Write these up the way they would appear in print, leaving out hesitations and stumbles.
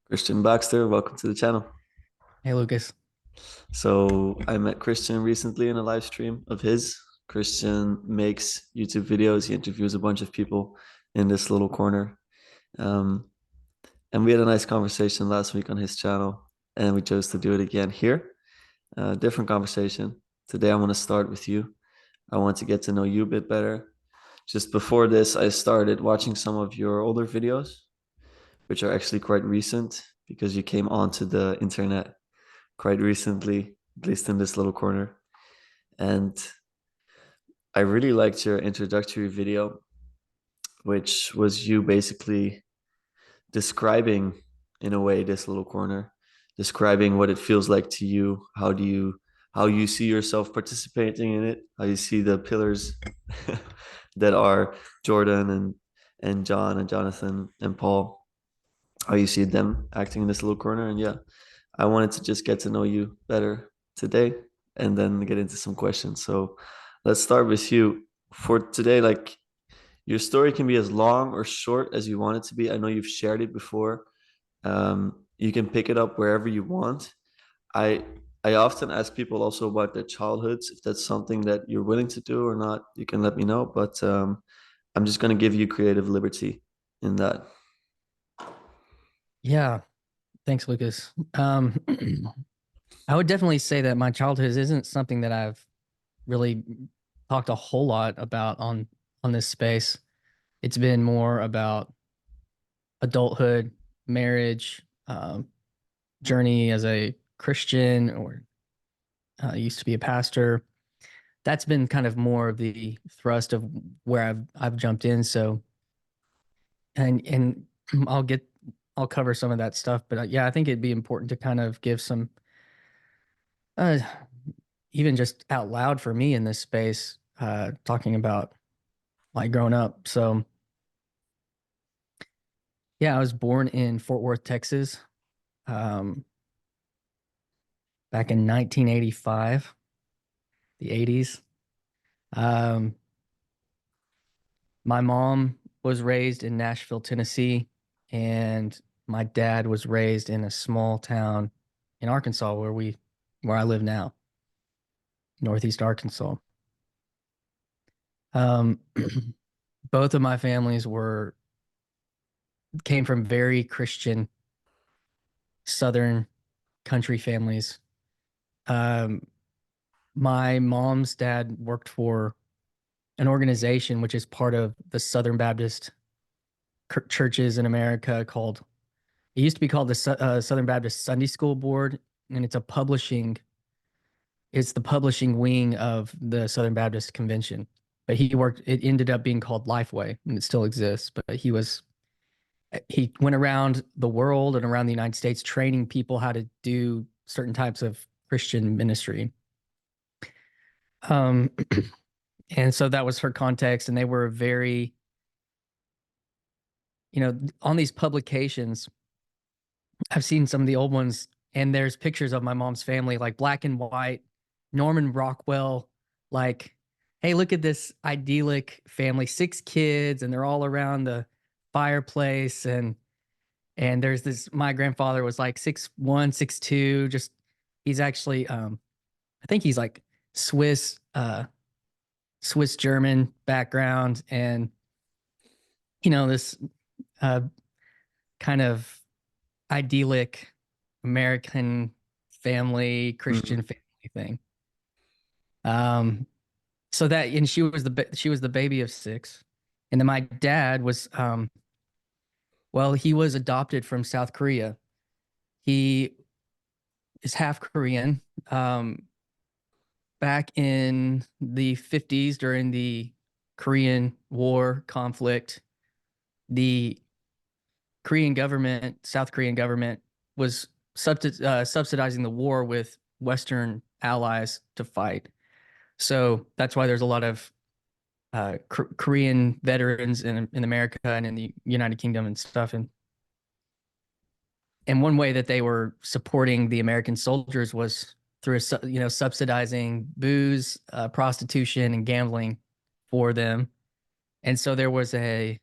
Christian Baxter, welcome to the channel. Hey, Lucas. So I met Christian recently in a live stream of his. Christian makes YouTube videos. He interviews a bunch of people in this little corner. Um, and we had a nice conversation last week on his channel, and we chose to do it again here. Different conversation. Today I want to start with you. I want to get to know you a bit better. Just before this, I started watching some of your older videos, which are actually quite recent because you came onto the internet quite recently, at least in this little corner. And I really liked your introductory video, which was you basically describing, in a way, this little corner, describing what it feels like to you. How you see yourself participating in it, how you see the pillars that are Jordan and John and Jonathan and Paul, how you see them acting in this little corner. And yeah, I wanted to just get to know you better today and then get into some questions. So let's start with you. For today, like your story can be as long or short as you want it to be. I know you've shared it before. You can pick it up wherever you want. I I often ask people also about their childhoods. If that's something that you're willing to do or not, you can let me know. But I'm just going to give you creative liberty in that. Yeah, thanks, Lucas. I would definitely say that my childhood isn't something that I've really talked a whole lot about on this space. It's been more about adulthood, marriage, journey as a Christian, or used to be a pastor. That's been kind of more of the thrust of where I've jumped in. So, and I'll get I'll cover some of that stuff. But yeah, I think it'd be important to kind of give some uh, even just out loud for me in this space, talking about like growing up. So yeah, I was born in Fort Worth, Texas, um, back in 1985, the 80s. Um, my mom was raised in Nashville, Tennessee, and my dad was raised in a small town in Arkansas where I live now, Northeast Arkansas. Um, both of my families were came from very Christian Southern country families. Um, my mom's dad worked for an organization which is part of the Southern Baptist churches in America called, it used to be called the Southern Baptist Sunday School Board, and it's the publishing wing of the Southern Baptist Convention. But it ended up being called Lifeway, and it still exists. But he went around the world and around the United States training people how to do certain types of Christian ministry. Um, and so that was her context, and they were very, on these publications. I've seen some of the old ones, and there's pictures of my mom's family, like black and white, Norman Rockwell, like, hey, look at this idyllic family, 6 kids, and they're all around the fireplace, and there's this. My grandfather was like 6'1", 6'2", just he's actually, I think he's like Swiss, Swiss German background, and this uh, kind of idyllic American family, Mhm. Christian family thing. Um, so that, and she was the baby of 6, and then my dad was, well, he was adopted from South Korea. He is half Korean. Back in the 50s during the Korean War conflict, the Korean government, South Korean government, was subsidizing the war with Western allies to fight. So that's why there's a lot of Korean veterans in America and in the United Kingdom and stuff. And one way that they were supporting the American soldiers was through subsidizing booze, prostitution, and gambling for them. And so there was I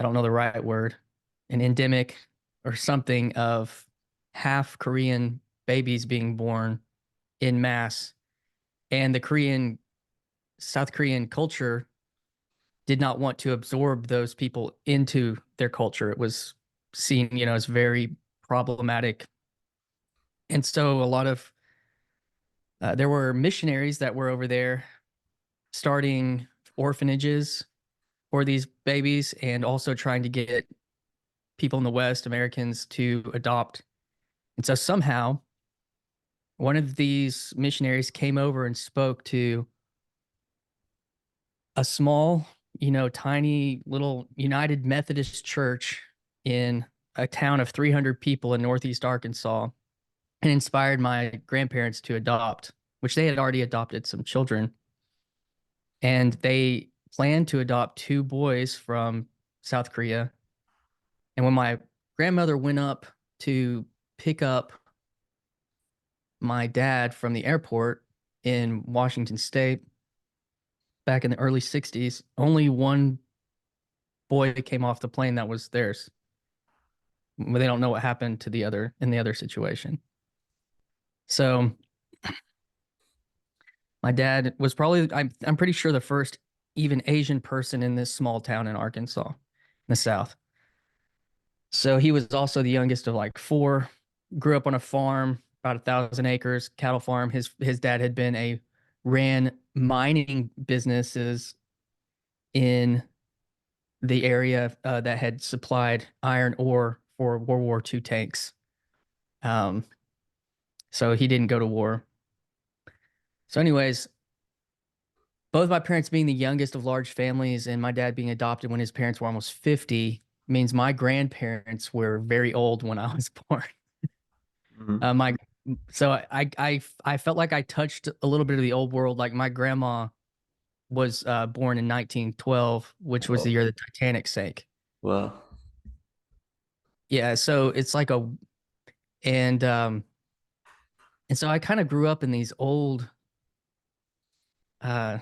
don't know the right word, an endemic. or something of half Korean babies being born in mass, and the Korean South Korean culture did not want to absorb those people into their culture. It was seen, as very problematic. And so a lot of there were missionaries that were over there starting orphanages for these babies and also trying to get people in the West, Americans, to adopt. And so somehow one of these missionaries came over and spoke to a small, tiny little United Methodist church in a town of 300 people in Northeast Arkansas and inspired my grandparents to adopt, which they had already adopted some children. And they planned to adopt two boys from South Korea. And when my grandmother went up to pick up my dad from the airport in Washington State back in the early 60s, only one boy came off the plane that was theirs. They don't know what happened to the other in the other situation. So my dad was probably, I'm pretty sure, the first even Asian person in this small town in Arkansas, in the South. So he was also the youngest of like four, grew up on a farm, about 1,000 acres, cattle farm. His dad had been ran mining businesses in the area that had supplied iron ore for World War II tanks. Um, so he didn't go to war. So, anyways, both my parents being the youngest of large families and my dad being adopted when his parents were almost 50 means my grandparents were very old when I was born. Mhm. My so I felt like I touched a little bit of the old world. Like my grandma was born in 1912, which was the Oh, year the Titanic sank. well. Yeah, so it's like a and um and so I kind of grew up in these old uh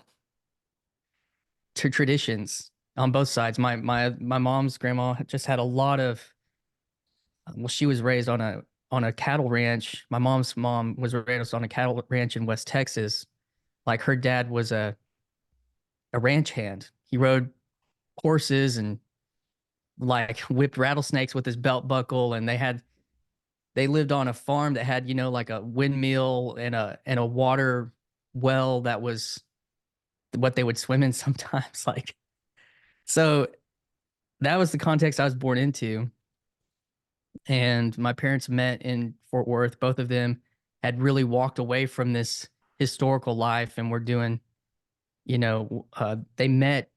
traditions on both sides. My mom's grandma just had a lot of well, she was raised on a cattle ranch. My mom's mom was raised on a cattle ranch in West Texas. Like her dad was a ranch hand. He rode horses and like whipped rattlesnakes with his belt buckle, and they lived on a farm that had, like a windmill and a water well that was what they would swim in sometimes. Like, so that was the context I was born into. And my parents met in Fort Worth. Both of them had really walked away from this historical life and were doing, they met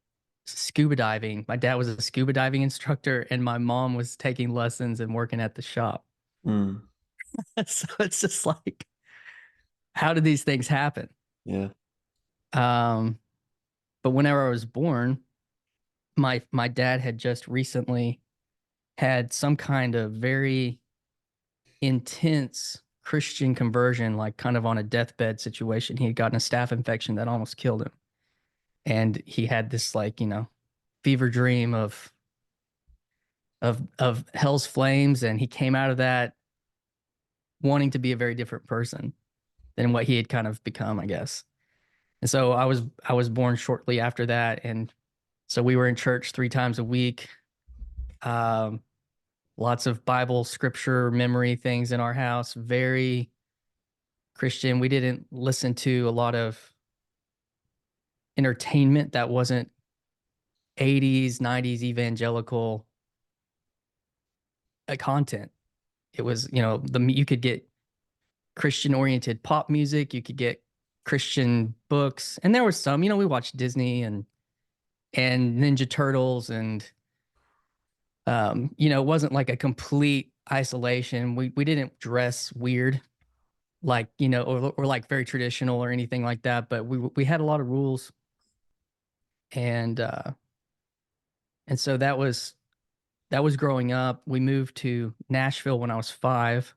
scuba diving. My dad was a scuba diving instructor, and my mom was taking lessons and working at the shop. Mm, So it's just like, how did these things happen? yeah. Um, but whenever I was born, my dad had just recently had some kind of very intense Christian conversion, like kind of on a deathbed situation. He had gotten a staph infection that almost killed him. And he had this like, fever dream of hell's flames. And he came out of that wanting to be a very different person than what he had kind of become, I guess. And so I was born shortly after that. And so we were in church 3 times a week. Um, Lots of Bible scripture memory things in our house, very Christian. We didn't listen to a lot of entertainment that wasn't 80s, 90s evangelical content. It was, you could get Christian oriented pop music, you could get Christian books, and there was some, we watched Disney and Ninja Turtles and it wasn't like a complete isolation. We didn't dress weird like, or like very traditional or anything like that, but we had a lot of rules and and so that was growing up. We moved to Nashville when I was 5,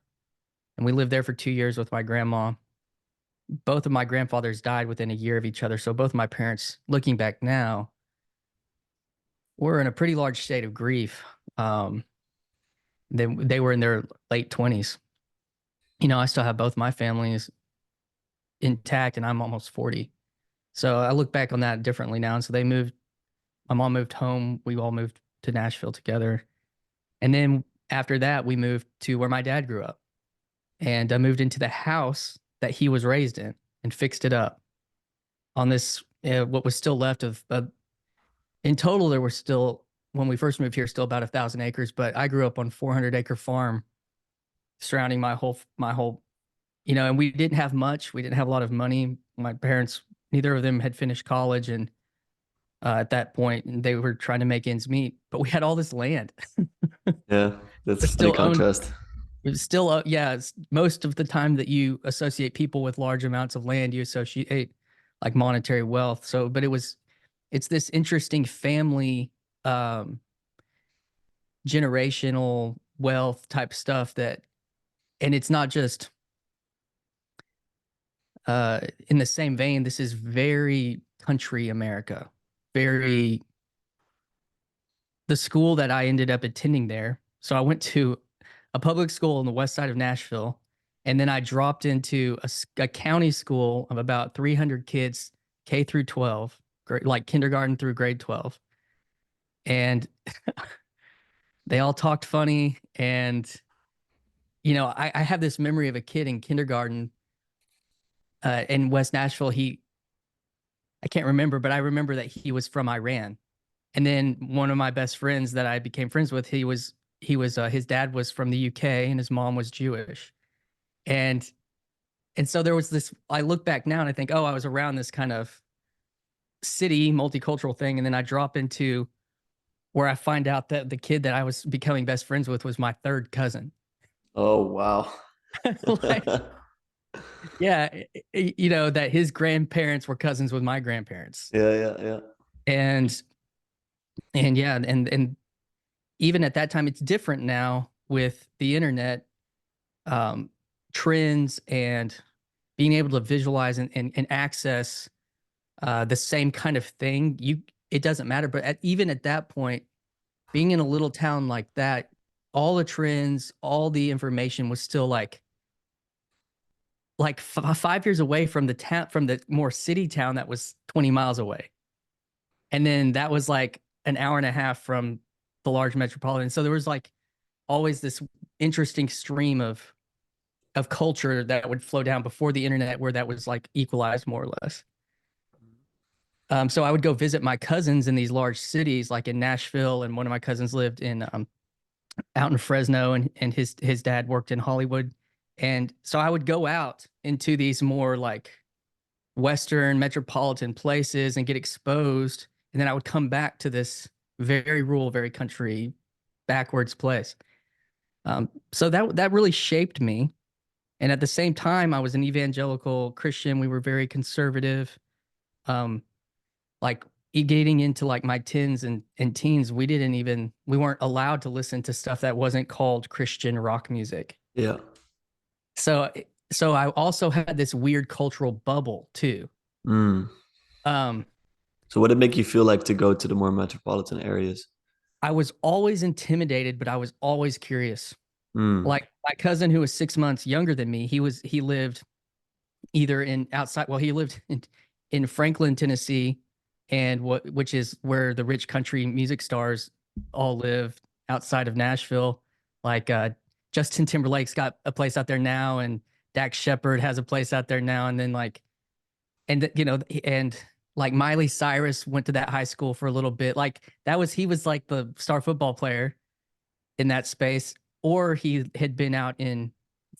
and we lived there for 2 years with my grandma. Both of my grandfathers died within a year of each other. So both of my parents, looking back now, were in a pretty large state of grief. Um, They were in their late 20s. You know, I still have both my families intact and I'm almost 40. So I look back on that differently now. And so my mom moved home. We all moved to Nashville together. And then after that, we moved to where my dad grew up. And I moved into the house that he was raised in and fixed it up on this, what was still left of, in total, there were still, when we first moved here, still about 1,000 acres, but I grew up on 400-acre farm surrounding my whole, and we didn't have much. We didn't have a lot of money. My parents, neither of them had finished college. And at that point, and they were trying to make ends meet, but we had all this land. Yeah, that's We're a funny still owned. contrast. It's still, yeah, most of the time that you associate people with large amounts of land, you associate like monetary wealth. So, but it's this interesting family, um, generational wealth type stuff and it's not just, in the same vein, this is very country America, very, the school that I ended up attending there. So I went to a public school on the west side of Nashville, and then I dropped into a county school of about 300 kids, K through 12, like kindergarten through grade 12. And they all talked funny. And, I have this memory of a kid in kindergarten in West Nashville. I can't remember, but I remember that he was from Iran. And then one of my best friends that I became friends with, his dad was from the UK and his mom was Jewish. And and so there was this, I look back now and I think, oh, I was around this kind of city multicultural thing. And then I drop into where I find out that the kid that I was becoming best friends with was my third cousin. Oh, wow. Like, yeah, that his grandparents were cousins with my grandparents. Yeah, yeah, yeah. And yeah, and even at that time, it's different now with the internet, um, trends and being able to visualize and access the same kind of thing. It doesn't matter, but even at that point, being in a little town like that, all the trends, all the information was still like 5 years away from the town, from the more city town that was 20 miles away, and then that was like an hour and a half from the large metropolitan. So there was like always this interesting stream of culture that would flow down before the internet, where that was like equalized more or less. So I would go visit my cousins in these large cities, like in Nashville, and one of my cousins lived in out in Fresno, and his dad worked in Hollywood, and so I would go out into these more like Western metropolitan places and get exposed, and then I would come back to this very rural, very country, backwards place. So that really shaped me, and at the same time, I was an evangelical Christian. We were very conservative. Um, like getting into like my tens and teens, we weren't allowed to listen to stuff that wasn't called Christian rock music. Yeah. So so I also had this weird cultural bubble too. Mm. Um, So what did it make you feel like to go to the more metropolitan areas? I was always intimidated, but I was always curious. Mm. Like my cousin who was 6 months younger than me, he lived either in outside, well, he lived in Franklin, Tennessee, and which is where the rich country music stars all live outside of Nashville. Like Justin Timberlake's got a place out there now, and Dax Shepard has a place out there now, and then like, and like Miley Cyrus went to that high school for a little bit. Like he was like the star football player in that space, or he had been out in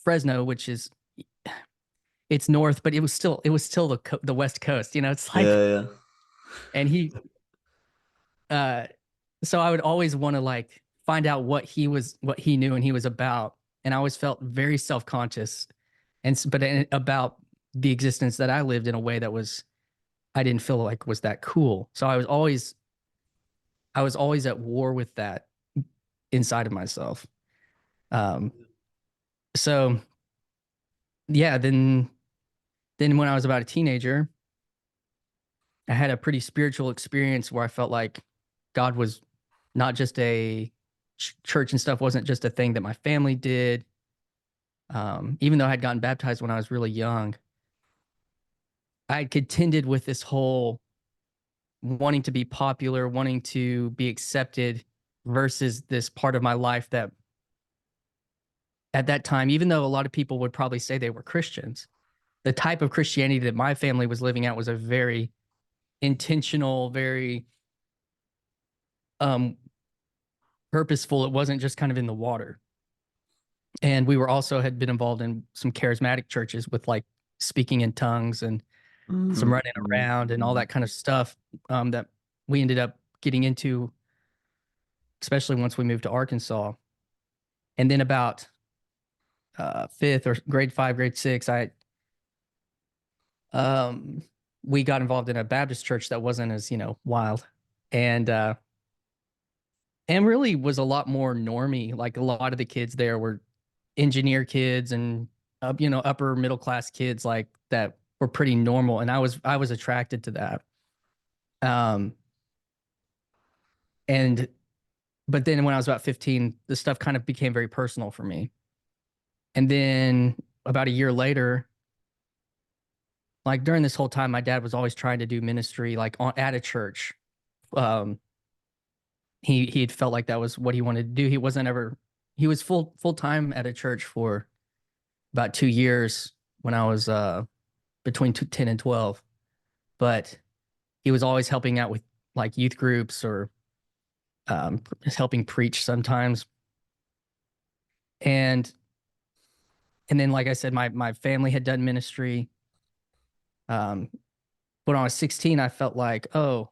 Fresno, which is, it's north, but it was still the West Coast. It's like, Yeah, yeah. and uh, so I would always want to like find out what he knew and he was about, and I always felt very self conscious, about the existence that I lived in a way that was, I didn't feel like was that cool. So I was always at war with that inside of myself. Um, so yeah, then when I was about a teenager, I had a pretty spiritual experience where I felt like God was not just a church and stuff wasn't just a thing that my family did. Even though I had gotten baptized when I was really young, I had contended with this whole wanting to be popular, wanting to be accepted versus this part of my life that at that time, even though a lot of people would probably say they were Christians, the type of Christianity that my family was living out was a very intentional, very um, purposeful. It wasn't just kind of in the water. And we were also had been involved in some charismatic churches with like speaking in tongues and some running Mm-hmm. around and all that kind of stuff that we ended up getting into, especially once we moved to Arkansas. And then about fifth or grade five, grade six, I um, we got involved in a Baptist church that wasn't as wild, and really was a lot more normy. Like a lot of the kids there were engineer kids and upper middle class kids like that were pretty normal, and I was attracted to that. Um, and but then when I was about 15, the stuff kind of became very personal for me. And then about a year later, like during this whole time, my dad was always trying to do ministry, like at a church. Um, he had felt like that was what he wanted to do. He wasn't ever he was full time at a church for about 2 years when I was between 10 and 12, but he was always helping out with like youth groups or helping preach sometimes. And then like I said, my family had done ministry. Um, when I was 16, I felt like, oh,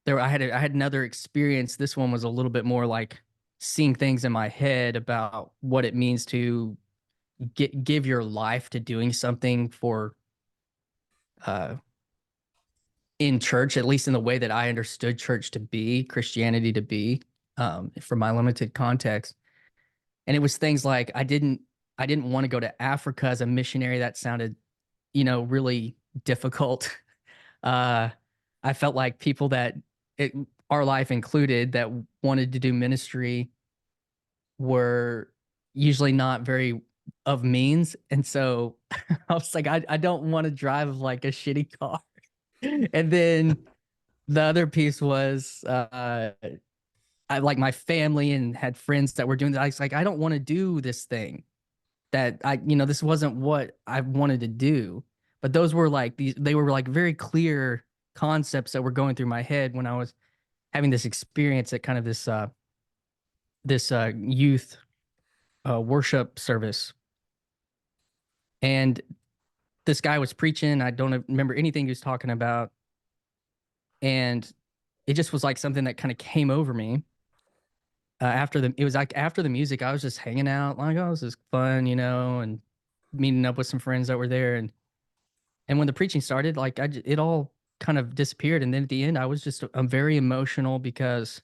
I had another experience. This one was a little bit more like seeing things in my head about what it means to give your life to doing something for uh in church, at least in the way that I understood church to be, Christianity to be, from my limited context. And it was things like I didn't want to go to Africa as a missionary. That sounded, really difficult. Uh, I felt like people that it, our life included that wanted to do ministry were usually not very of means. And so I was like, I don't want to drive like a shitty car. And then the other piece was I like my family and had friends that were doing that. I was like, I don't want to do this thing that this wasn't what I wanted to do. But those were like they were like very clear concepts that were going through my head when I was having this experience at kind of this youth worship service. And this guy was preaching. I don't remember anything he was talking about. And it just was like something that kind of came over me. It was like after the music, I was just hanging out, like, oh, this is fun, and meeting up with some friends that were there. And when the preaching started, like it all kind of disappeared. And then at the end, I'm very emotional because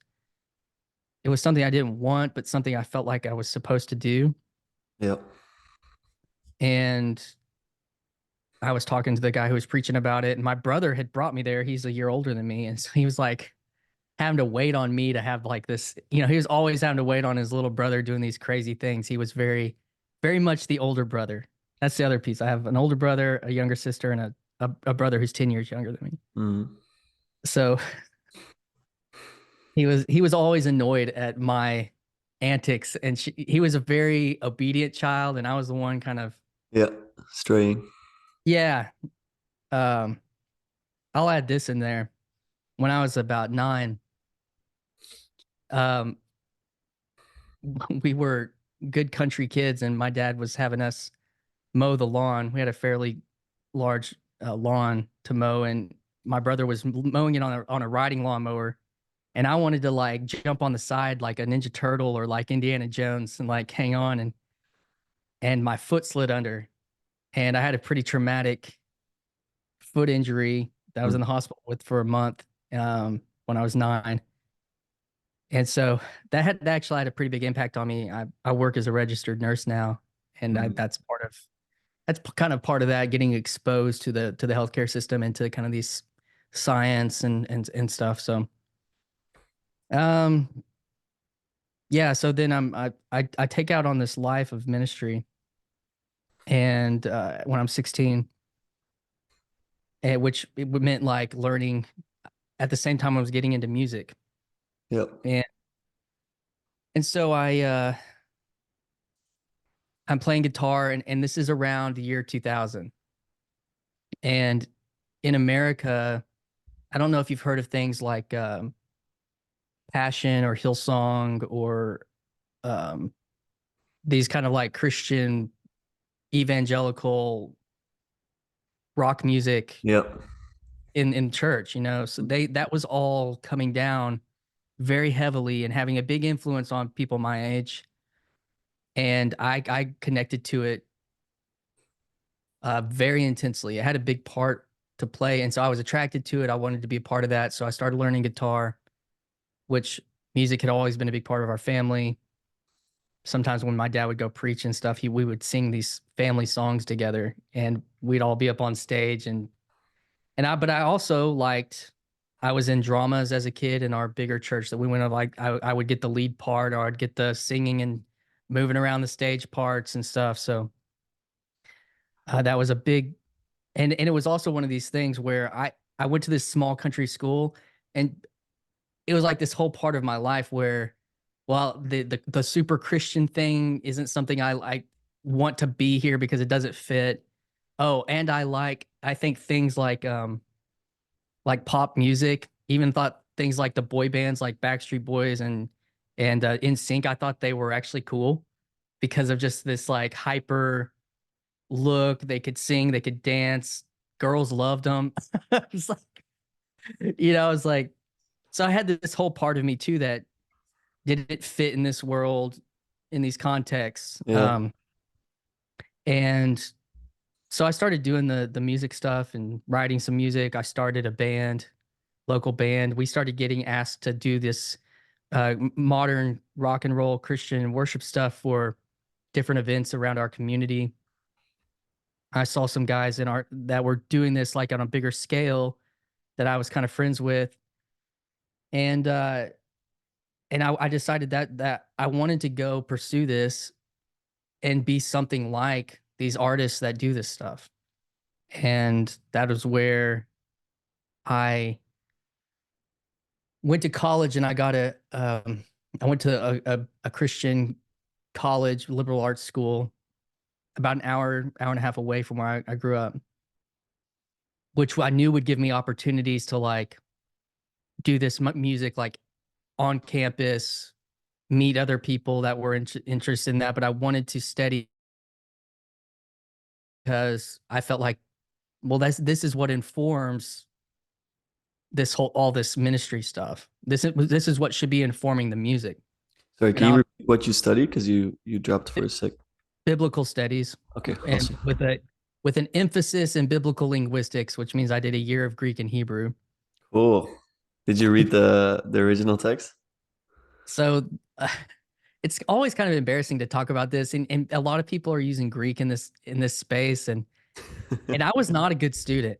it was something I didn't want, but something I felt like I was supposed to do. Yep. And I was talking to the guy who was preaching about it, and my brother had brought me there. He's a year older than me, and so he was like having to wait on me to have like this. He was always having to wait on his little brother doing these crazy things. He was very, very much the older brother. That's the other piece. I have an older brother, a younger sister, and a brother who's 10 years younger than me. Mm. So he was always annoyed at my antics, and he was a very obedient child, and I was the one kind of Yeah. Straying. yeah. Um, I'll add this in there. When I was about 9, um, we were good country kids, and my dad was having us mow the lawn. We had a fairly large lawn to mow, and my brother was mowing it on a riding lawnmower, and I wanted to like jump on the side like a Ninja Turtle or like Indiana Jones and like hang on, and my foot slid under, and I had a pretty traumatic foot injury that I was in the Mm. hospital with for a month when I was 9. And so that actually had a pretty big impact on me. I work as a registered nurse now, and Mm. that's kind of part of that, getting exposed to the healthcare system and to kind of these science and stuff. So um yeah, so then I take out on this life of ministry, and when I'm 16, and which it meant like learning at the same time I was getting into music. Yep. And so I'm playing guitar, and this is around the year 2000. And in America, I don't know if you've heard of things like Passion or Hillsong or um, these kind of like Christian evangelical rock music Yep. in church, you know. So they that was all coming down very heavily and having a big influence on people my age. And I connected to it very intensely. It had a big part to play, and so I was attracted to it. I wanted to be a part of that, so I started learning guitar, which music had always been a big part of our family. Sometimes when my dad would go preach and stuff, he we would sing these family songs together, and we'd all be up on stage. And I but I also liked, I was in dramas as a kid in our bigger church that we went to. Like I would get the lead part, or I'd get the singing and moving around the stage parts and stuff. So that was a big, and it was also one of these things where I went to this small country school, and it was like this whole part of my life where, well, the super Christian thing isn't something I want to be here because it doesn't fit. Oh, and I think things like pop music, even thought things like the boy bands like Backstreet Boys and In Sync, I thought they were actually cool because of just this like hyper look. They could sing, they could dance. Girls loved them. It's like, it's like, so I had this whole part of me too that did it fit in this world, in these contexts. Yeah. And so I started doing the music stuff and writing some music. I started a band, local band. We started getting asked to do this modern rock and roll Christian worship stuff for different events around our community. I saw some guys in our that were doing this like on a bigger scale that I was kind of friends with, and I decided that I wanted to go pursue this and be something like these artists that do this stuff. And that was where I went to college, and I went to a Christian college, liberal arts school, about an hour and a half away from where I grew up, which I knew would give me opportunities to like do this music like on campus, meet other people that were interested in that. But I wanted to study because I felt like, well, this is what informs this whole all this ministry stuff. This is what should be informing the music. Sorry, And can you I repeat what you studied? Because you dropped for a sec. biblical studies, Okay, and awesome. with an emphasis in biblical linguistics, which means I did a year of Greek and Hebrew. Cool. Did you read the original text? So uh, it's always kind of embarrassing to talk about this, and a lot of people are using Greek in this space, and I was not a good student.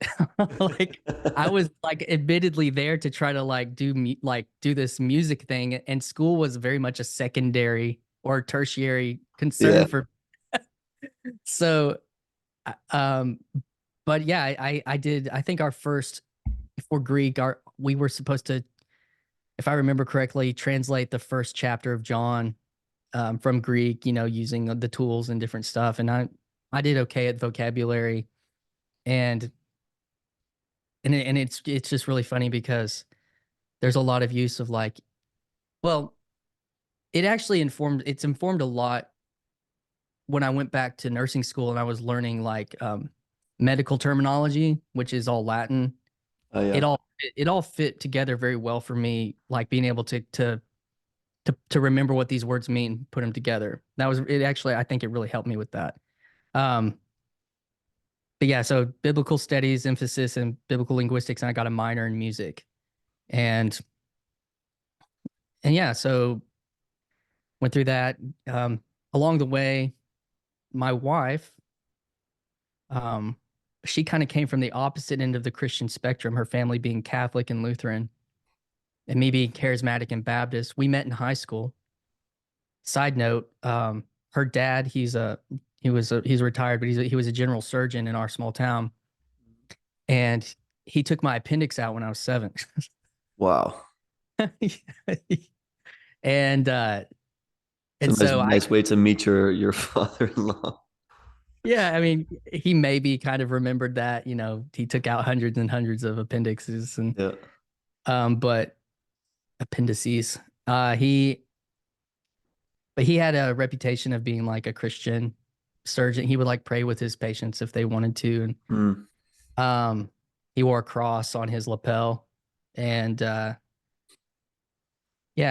Like I was like admittedly there to try to like do this music thing, and school was very much a secondary or tertiary concern Yeah. for. So um but yeah, I did, I think our first, for Greek, our we were supposed to, if I remember correctly, translate the first chapter of John from Greek, using the tools and different stuff. And I did okay at vocabulary, and it's just really funny because there's a lot of use of like, well, it's informed a lot when I went back to nursing school and I was learning like medical terminology, which is all Latin. Oh It yeah. all it all fit together very well for me, like being able to remember what these words mean, put them together. That was it. Actually, I think it really helped me with that. Um, but yeah, so biblical studies, emphasis in biblical linguistics, and I got a minor in music. And yeah, so went through that. Um, Along the way, my wife, um, she kind of came from the opposite end of the Christian spectrum, her family being Catholic and Lutheran, and me being charismatic and Baptist. We met in high school, Side note, her dad, he's retired, but he was a general surgeon in our small town, and he took my appendix out when I was 7. Wow. and It's a and nice, so I nice way to meet your father-in-law. yeah, I mean, he maybe kind of remembered that, he took out hundreds and hundreds of appendixes and Yeah. but appendices. He but he had a reputation of being like a Christian surgeon. He would like pray with his patients if they wanted to. And Mm. he wore a cross on his lapel. And yeah,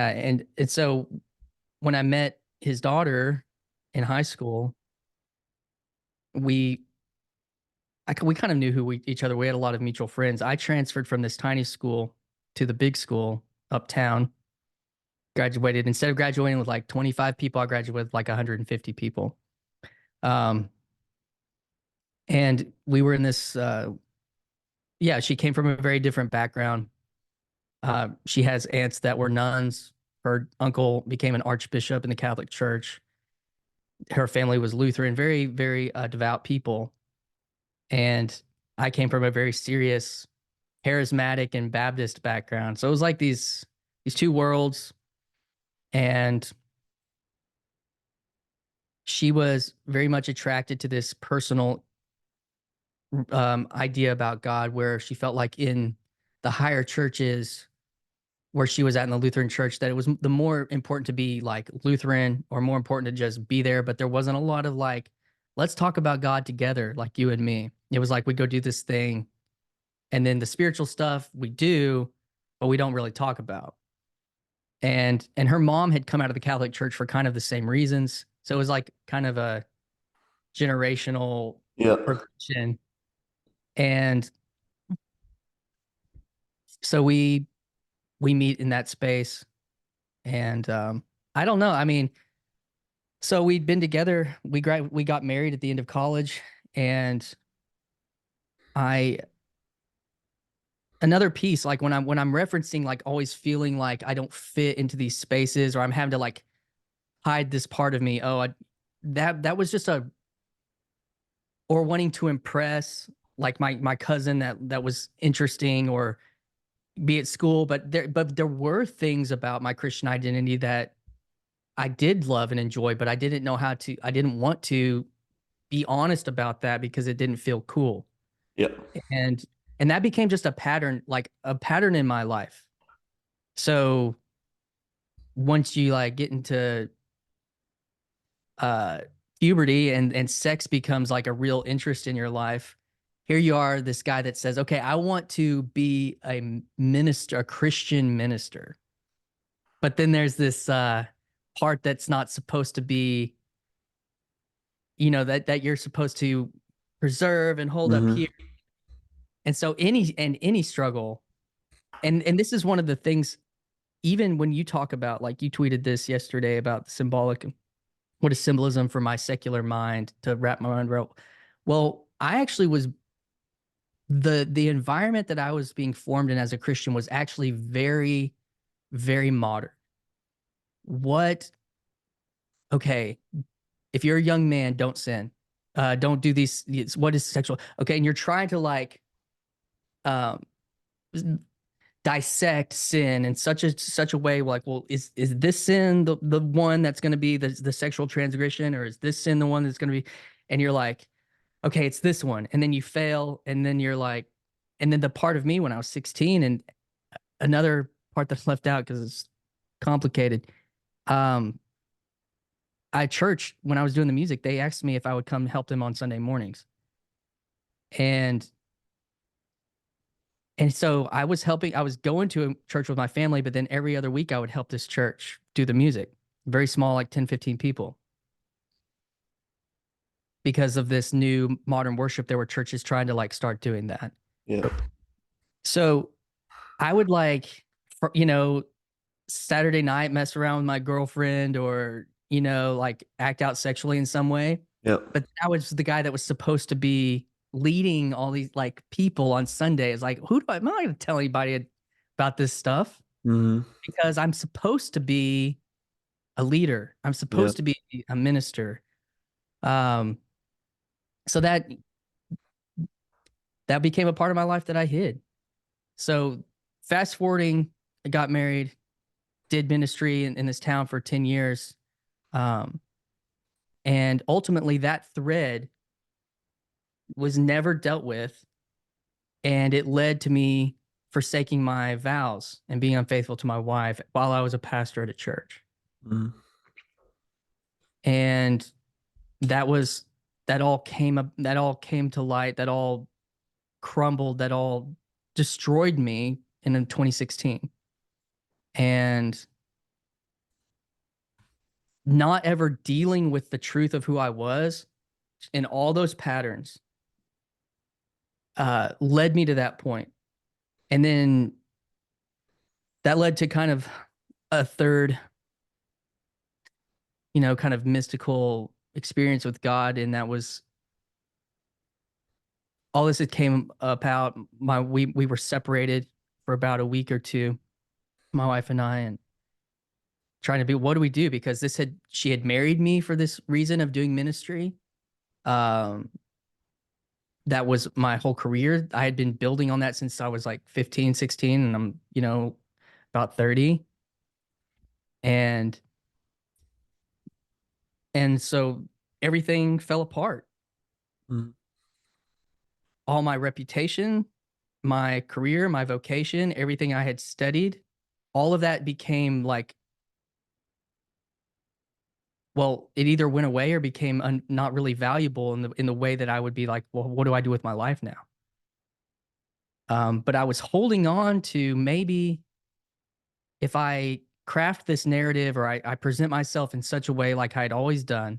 and so when I met his daughter in high school, we we kind of knew each other. We had a lot of mutual friends. I transferred from this tiny school to the big school uptown. Graduated instead of graduating with like 25 people, I graduated with like 150 people. Um, and we were in this. Yeah, she came from a very different background. She has aunts that were nuns. Her uncle became an archbishop in the Catholic Church. Her family was Lutheran, very, very devout people. And I came from a very serious, charismatic, and Baptist background. So it was like these two worlds. And she was very much attracted to this personal idea about God, where she felt like in the higher churches where she was at in the Lutheran church, that it was the more important to be like Lutheran or more important to just be there. But there wasn't a lot of like, let's talk about God together, like you and me. It was like we go do this thing, and then the spiritual stuff we do, but we don't really talk about. And her mom had come out of the Catholic Church for kind of the same reasons. So it was like kind of a generational Yeah. progression. And so we meet in that space. And I don't know. I mean, so we'd been together. We got married at the end of college, and I another piece like when I'm referencing like always feeling like I don't fit into these spaces or I'm having to like hide this part of me. That was just a or wanting to impress like my cousin that was interesting or be at school, but there were things about my Christian identity that I did love and enjoy, but I didn't want to be honest about that because it didn't feel cool. Yeah. And and that became just a pattern, like a pattern in my life. So once you like get into uh puberty and sex becomes like a real interest in your life, here you are, this guy that says, "Okay, I want to be a minister, a Christian minister." But then there's this part that's not supposed to be, that you're supposed to preserve and hold up here. Hmm. And so any struggle, and this is one of the things, even when you talk about, like you tweeted this yesterday about the symbolic, what is symbolism for my secular mind to wrap my mind around. Well, I actually was the environment that I was being formed in as a Christian was actually very, very modern. What, okay, if you're a young man, don't sin. Don't do these. What is sexual? Okay, and you're trying to like um dissect sin in such a way like, well, is this sin the one that's going to be the sexual transgression, or is this sin the one that's going to be, and you're like, okay, it's this one, and then you fail, and then you're like, and then the part of me when I was 16, and another part that's left out because it's complicated. um I church when I was doing the music, they asked me if I would come help them on Sunday mornings, and so I was going to a church with my family, but then every other week I would help this church do the music. Very small, like 10, 15 people. Because of this new modern worship, there were churches trying to like start doing that. Yeah. So I would like, Saturday night mess around with my girlfriend or, like act out sexually in some way. Yeah. But I was the guy that was supposed to be leading all these like people on Sunday. It's like, am I not going to tell anybody about this stuff? Hmm. Because I'm supposed to be a leader. I'm Yeah. supposed to be a minister. Um, so that became a part of my life that I hid. So fast forwarding, I got married, did ministry in this town for 10 years. Um, and ultimately that thread was never dealt with. And it led to me forsaking my vows and being unfaithful to my wife while I was a pastor at a church. Mm. And that was that all came to light, that all crumbled, that all destroyed me in 2016. And not ever dealing with the truth of who I was in all those patterns led me to that point. And then that led to kind of a third, kind of mystical experience with God. And that was all this. It came about we were separated for about a week or two, my wife and I, and trying to be, what do we do? Because she had married me for this reason of doing ministry. Um, that was my whole career. I had been building on that since I was like 15, 16, and I'm, about 30. And so everything fell apart. Mm. All my reputation, my career, my vocation, everything I had studied, all of that became like, well, it either went away or became not really valuable in the way that I would be like, well, what do I do with my life now? But I was holding on to, maybe if I craft this narrative, or I present myself in such a way like I'd always done,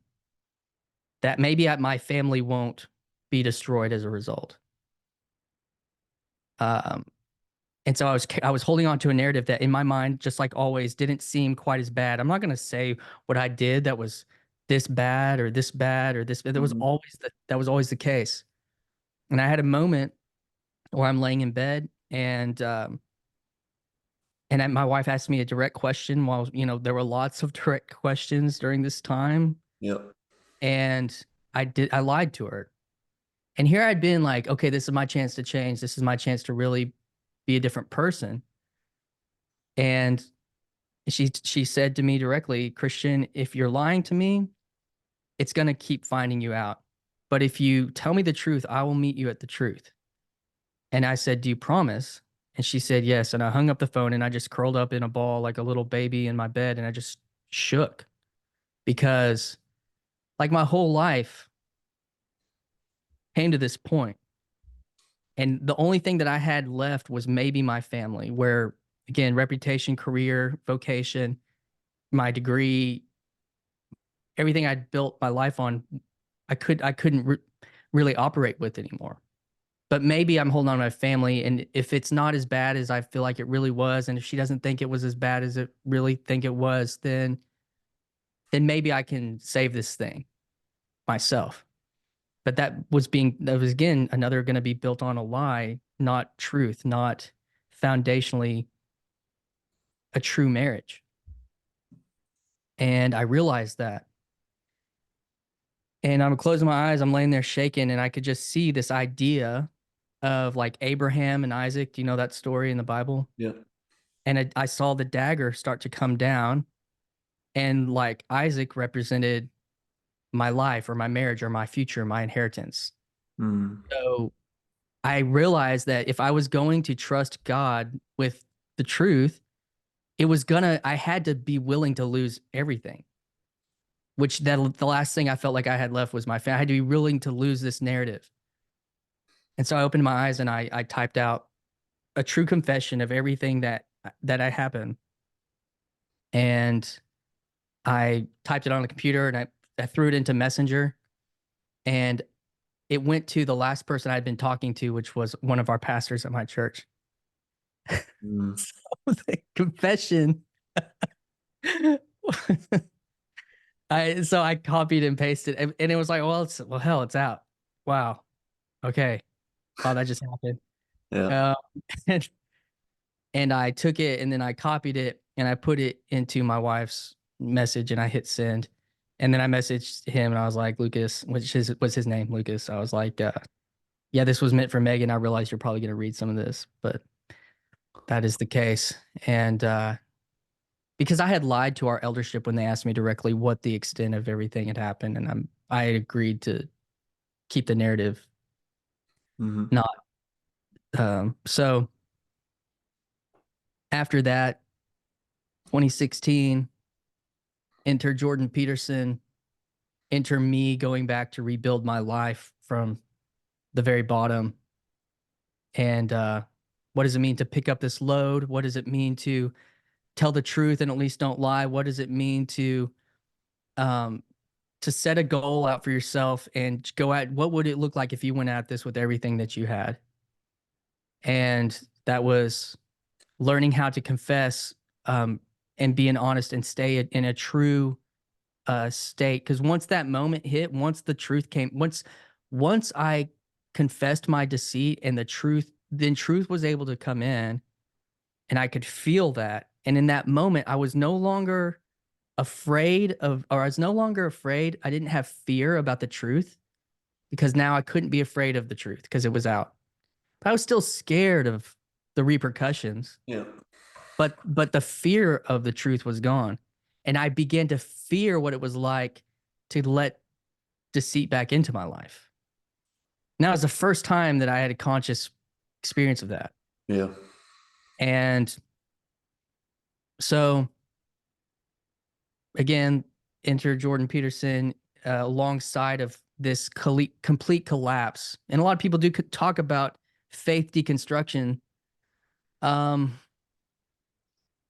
that maybe my family won't be destroyed as a result. Um, and so I was holding on to a narrative that in my mind, just like always, didn't seem quite as bad. I'm not going to say what I did that was this bad or this bad or this. Mm. That was always the case. And I had a moment where I'm laying in bed, and my wife asked me a direct question. While there were lots of direct questions during this time, Yeah. and I lied to her. And here I'd been like, okay, this is my chance to change. This is my chance to really be a different person. And she said to me directly, Christian, if you're lying to me, it's going to keep finding you out. But if you tell me the truth, I will meet you at the truth. And I said, do you promise? And she said, yes. And I hung up the phone and I just curled up in a ball like a little baby in my bed, and I just shook because, like, my whole life came to this point. And the only thing that I had left was maybe my family, where, again, reputation, career, vocation, my degree, everything I'd built my life on, I couldn't really operate with anymore. But maybe I'm holding on to my family, and if it's not as bad as I feel like it really was, and if she doesn't think it was as bad as it really think it was, then maybe I can save this thing myself. But that was again another going to be built on a lie, not truth, not foundationally a true marriage. And I realized that. And I'm closing my eyes, I'm laying there shaking, and I could just see this idea of like Abraham and Isaac. Do you know that story in the Bible? Yeah. And I saw the dagger start to come down, and like Isaac represented my life or my marriage or my future, my inheritance. Mm. So I realized that if I was going to trust God with the truth, I had to be willing to lose everything, which the last thing I felt like I had left was my family. I had to be willing to lose this narrative. And so I opened my eyes and I typed out a true confession of everything that had happened. And I typed it on the computer, and I threw it into Messenger, and it went to the last person I'd been talking to, which was one of our pastors at my church. Mm. So the confession, I copied and pasted, and it was like, well, hell, it's out. Wow. Okay. Wow, that just happened. Yeah. Uh, and, and I took it and then I copied it and I put it into my wife's message and I hit send. And then I messaged him and I was like, Lucas, which was his name, Lucas. I was like, yeah, this was meant for Megan. I realize you're probably going to read some of this, but that is the case. And because I had lied to our eldership when they asked me directly what the extent of everything had happened, and I agreed to keep the narrative Hmm. not. So after that, 2016, enter Jordan Peterson, enter me going back to rebuild my life from the very bottom. And what does it mean to pick up this load? What does it mean to tell the truth and at least don't lie? What does it mean um, to set a goal out for yourself and go at what would it look like if you went at this with everything that you had? And that was learning how to confess um, and being honest and stay in a true state. Because once that moment hit, once the truth came, once I confessed my deceit and the truth, then truth was able to come in, and I could feel that. And in that moment, I was no longer afraid of, or I was no longer afraid. I didn't have fear about the truth because now I couldn't be afraid of the truth because it was out. But I was still scared of the repercussions, Yeah. but the fear of the truth was gone. And I began to fear what it was like to let deceit back into my life. Now it's the first time that I had a conscious experience of that. Yeah. And so again, enter Jordan Peterson alongside of this complete collapse. And a lot of people do talk about faith deconstruction. Um,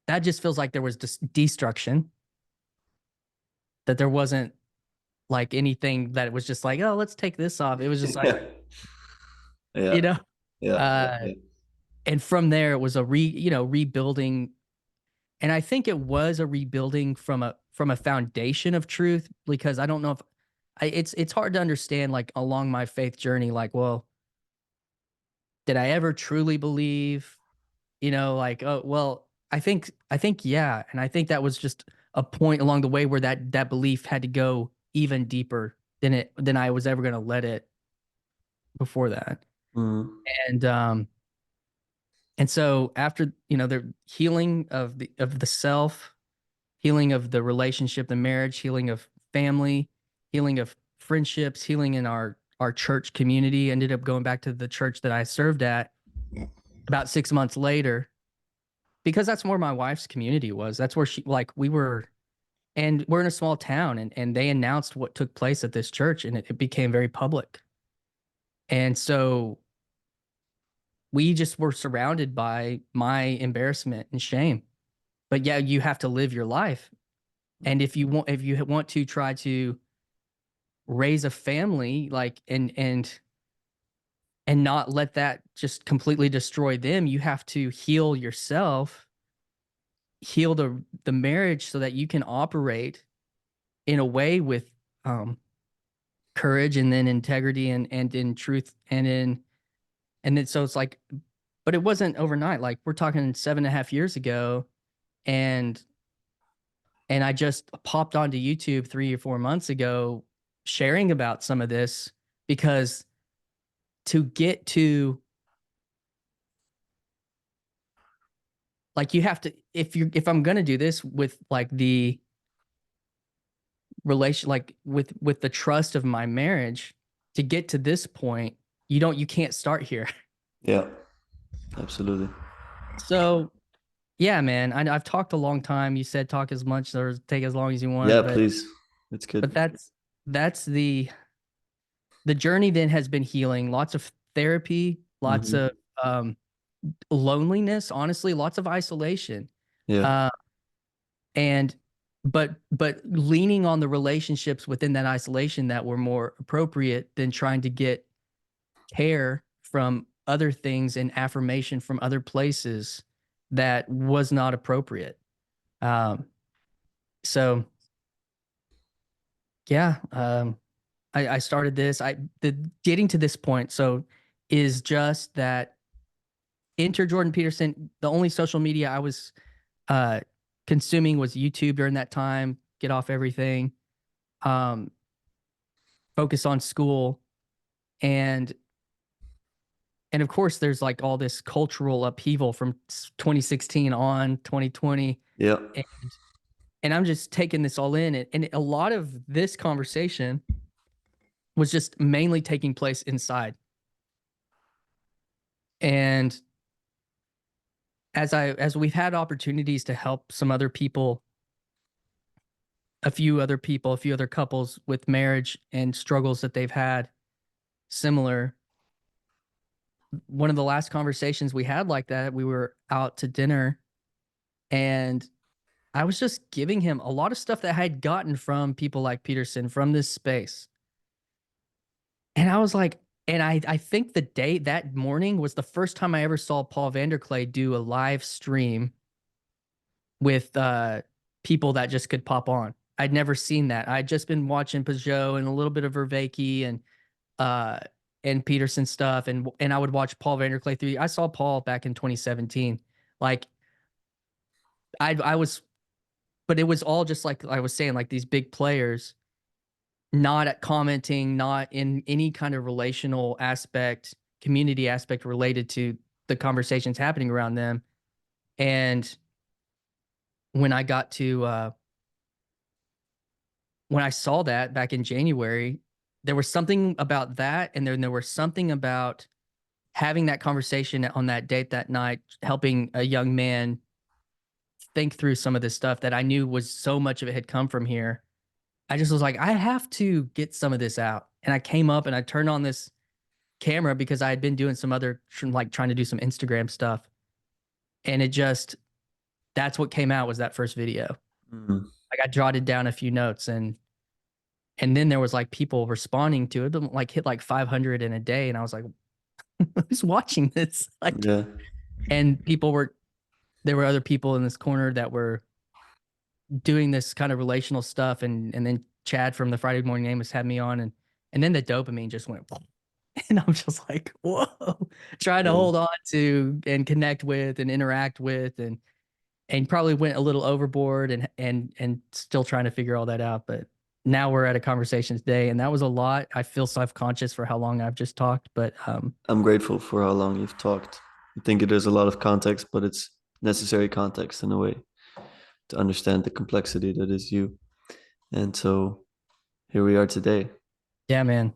that just feels like there was destruction, that there wasn't like anything that was just like, oh, let's take this off. It was just like, Yeah. you Yeah. know, Yeah. uh, Yeah. and from there it was a rebuilding. And I think it was a rebuilding from a foundation of truth, because I don't know if it's hard to understand like along my faith journey, like, well, did I ever truly believe, like, oh, well, I think yeah. And I think that was just a point along the way where that belief had to go even deeper than I was ever going to let it before that. Mhm. And and so after, the healing of the self, healing of the relationship, the marriage, healing of family, healing of friendships, healing in our church community. Ended up going back to the church that I served at about 6 months later, because that's where my wife's community was. That's where we were, and we're in a small town, and they announced what took place at this church, and it became very public. And so we just were surrounded by my embarrassment and shame. But yeah, you have to live your life. And if you want to try to raise a family, like, and not let that just completely destroy them, you have to heal yourself, heal the marriage, so that you can operate in a way with um courage, and then integrity, and in truth, and then so it's like, but it wasn't overnight. Like, we're talking 7.5 years ago, and I just popped onto YouTube 3 or 4 months ago sharing about some of this, because to get to, like, you have to, if I'm gonna do this with like the relation, like with the trust of my marriage, to get to this point, you can't start here. Yeah. Absolutely. So yeah, man, I've talked a long time. You said talk as much or take as long as you want, Yeah, but please. It's good. that's the journey. Then has been healing, lots of therapy, lots Hmm. of um loneliness, honestly, lots of isolation. Yeah. Uh, and but leaning on the relationships within that isolation that were more appropriate than trying to get care from other things and affirmation from other places that was not appropriate. Um, so yeah, I started this. The getting to this point, so, is just that enter Jordan Peterson. The only social media I was uh consuming was YouTube during that time, get off everything, um, focus on school, and and of course there's like all this cultural upheaval from 2016 on 2020, Yeah. and I'm just taking this all in, and a lot of this conversation was just mainly taking place inside. And as we've had opportunities to help some other people, a few other couples with marriage and struggles that they've had similar, one of the last conversations we had like that, we were out to dinner, and I was just giving him a lot of stuff that I had gotten from people like Peterson from this space. And I was like, and I think the day that morning was the first time I ever saw Paul Vanderklay do a live stream with people that just could pop on. I'd never seen that. I'd just been watching Peugeot and a little bit of Vervaeke uh and Peterson stuff, and I would watch Paul Vanderklay through. I saw Paul back in 2017. Like I was, but it was all just like I was saying, like these big players not at commenting, not in any kind of relational aspect, community aspect related to the conversations happening around them. And when I got to when I saw that back in January, there was something about that, and then there was something about having that conversation on that date that night, helping a young man think through some of this stuff that I knew was so much of it had come from here. I just was like, I have to get some of this out. And I came up and I turned on this camera because I had been doing some other, like trying to do some Instagram stuff. And it just, that's what came out was that first video. Mm. Like I jotted down a few notes, and then there was like people responding to it, like hit like 500 in a day. And I was like, who's watching this? Like, Yeah. and there were other people in this corner that were doing this kind of relational stuff. And then Chad from the Friday Morning Amos had me on, and then the dopamine just went, and I'm just like, whoa, trying to Yeah. hold on to and connect with and interact with, and probably went a little overboard, and still trying to figure all that out. But now we're at a conversation today, and that was a lot. I feel self-conscious for how long I've just talked, but I'm grateful for how long you've talked. I think it is a lot of context, but it's necessary context in a way to understand the complexity that is you. And so here we are today. yeah, man,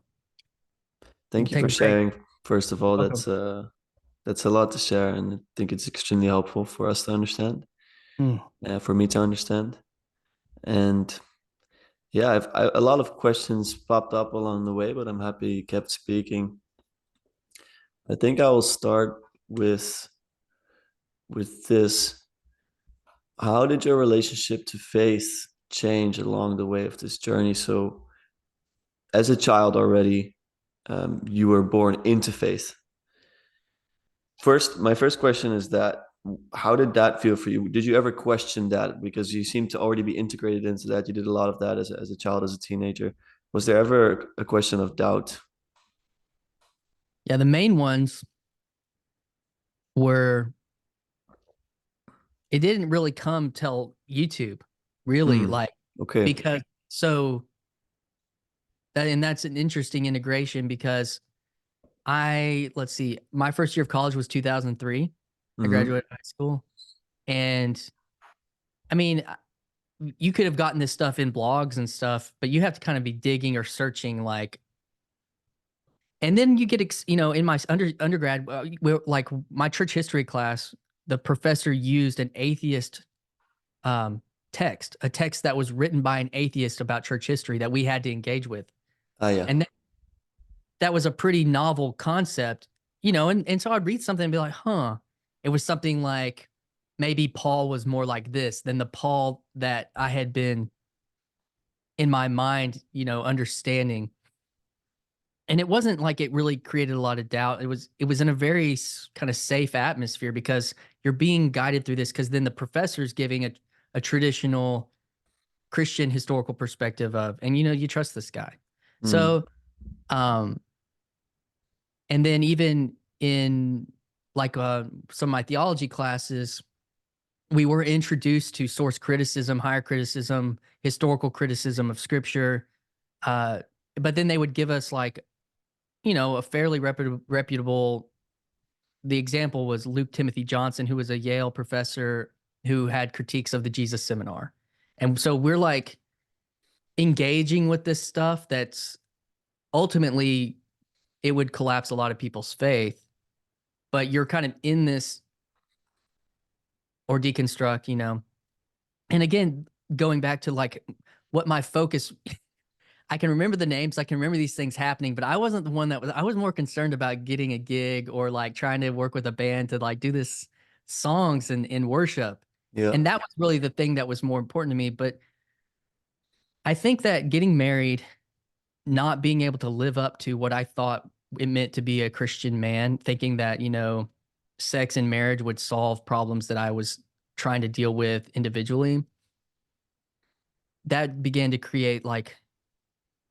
Thank you take for a break. sharing. First of all, Welcome. that's a lot to share, and I think it's extremely helpful for us to understand, Mm. for me to understand. And yeah, a lot of questions popped up along the way, but I'm happy you kept speaking. I think I will start with this. How did your relationship to faith change along the way of this journey? So, as a child already, you were born into faith. My first question is that how did that feel for you? Did you ever question that? Because you seem to already be integrated into that. You did a lot of that as a child, as a teenager. Was there ever a question of doubt? Yeah, the main ones were, it didn't really come till YouTube, really, Mm, like, okay. because so that, and that's an interesting integration because let's see, my first year of college was 2003. I Mm-hmm. graduated high school. And I mean, you could have gotten this stuff in blogs and stuff, but you have to kind of be digging or searching, like, and then you get, in my undergrad, like my church history class, the professor used an atheist um, text, a text that was written by an atheist about church history that we had to engage with. Ah, yeah. And that was a pretty novel concept, and so I'd read something and be like, huh. It was something like maybe Paul was more like this than the Paul that I had been in my mind, understanding. And it wasn't like it really created a lot of doubt. It was in a very kind of safe atmosphere because you're being guided through this, because then the professor's giving a traditional Christian historical perspective of, and you trust this guy. Mm, So um and then even in like some of my theology classes, we were introduced to source criticism, higher criticism, historical criticism of scripture. Uh, but then they would give us like, a fairly reputable. The example was Luke Timothy Johnson, who was a Yale professor who had critiques of the Jesus Seminar. And so we're like engaging with this stuff that's ultimately it would collapse a lot of people's faith, but you're kind of in this or deconstruct. And again, going back to like what my focus, I can remember the names, I can remember these things happening, but I wasn't the one I was more concerned about getting a gig or like trying to work with a band to like do this songs and in worship. Yeah. And that was really the thing that was more important to me. But I think that getting married, not being able to live up to what I thought it meant to be a Christian man, thinking that, sex and marriage would solve problems that I was trying to deal with individually, that began to create like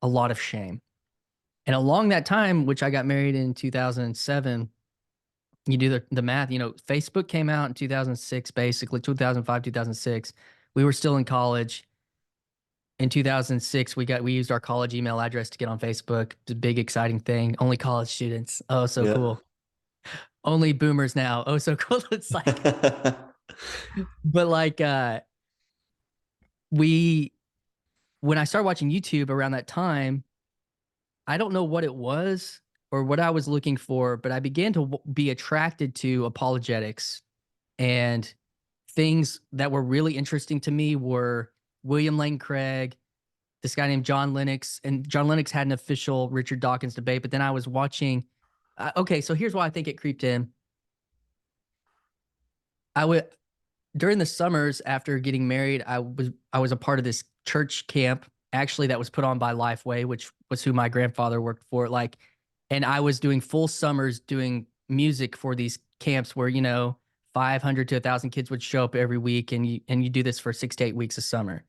a lot of shame. And along that time, which I got married in 2007, you do the math, Facebook came out in 2006, basically 2005, 2006. We were still in college. In 2006, we used our college email address to get on Facebook. It's a big exciting thing. Only college students. Oh, so Yeah. cool. Only boomers now. Oh, so cool. It's like, but like we when I started watching YouTube around that time, I don't know what it was or what I was looking for, but I began to be attracted to apologetics, and things that were really interesting to me were William Lane Craig, this guy named John Lennox, and John Lennox had an official Richard Dawkins debate. But then I was watching. Okay, so here's why I think it creeped in. I would During the summers after getting married, I was a part of this church camp actually that was put on by Lifeway, which was who my grandfather worked for. Like, and I was doing full summers doing music for these camps where 500 to 1,000 kids would show up every week, and you do this for 6 to 8 weeks of summer,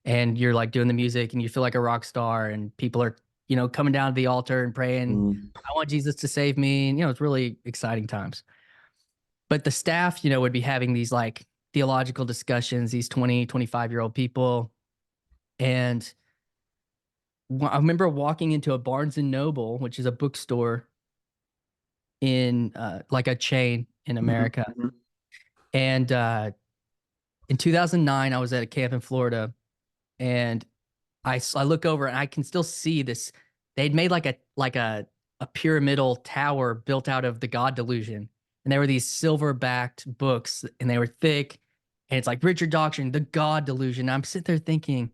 and you're like doing the music, and you feel like a rock star, and people are coming down to the altar and praying, Mm. I want Jesus to save me, and it's really exciting times. But the staff, would be having these like theological discussions, these 20, 25-year-old people. And I remember walking into a Barnes and Noble, which is a bookstore in like a chain in Mhm, America. mhm. And in 2009, I was at a camp in Florida, and I look over and I can still see this. They'd made like a pyramidal tower built out of the God Delusion, and there were these silver-backed books, and they were thick, and it's like Richard Dawkins, the God Delusion. I'm sitting there thinking,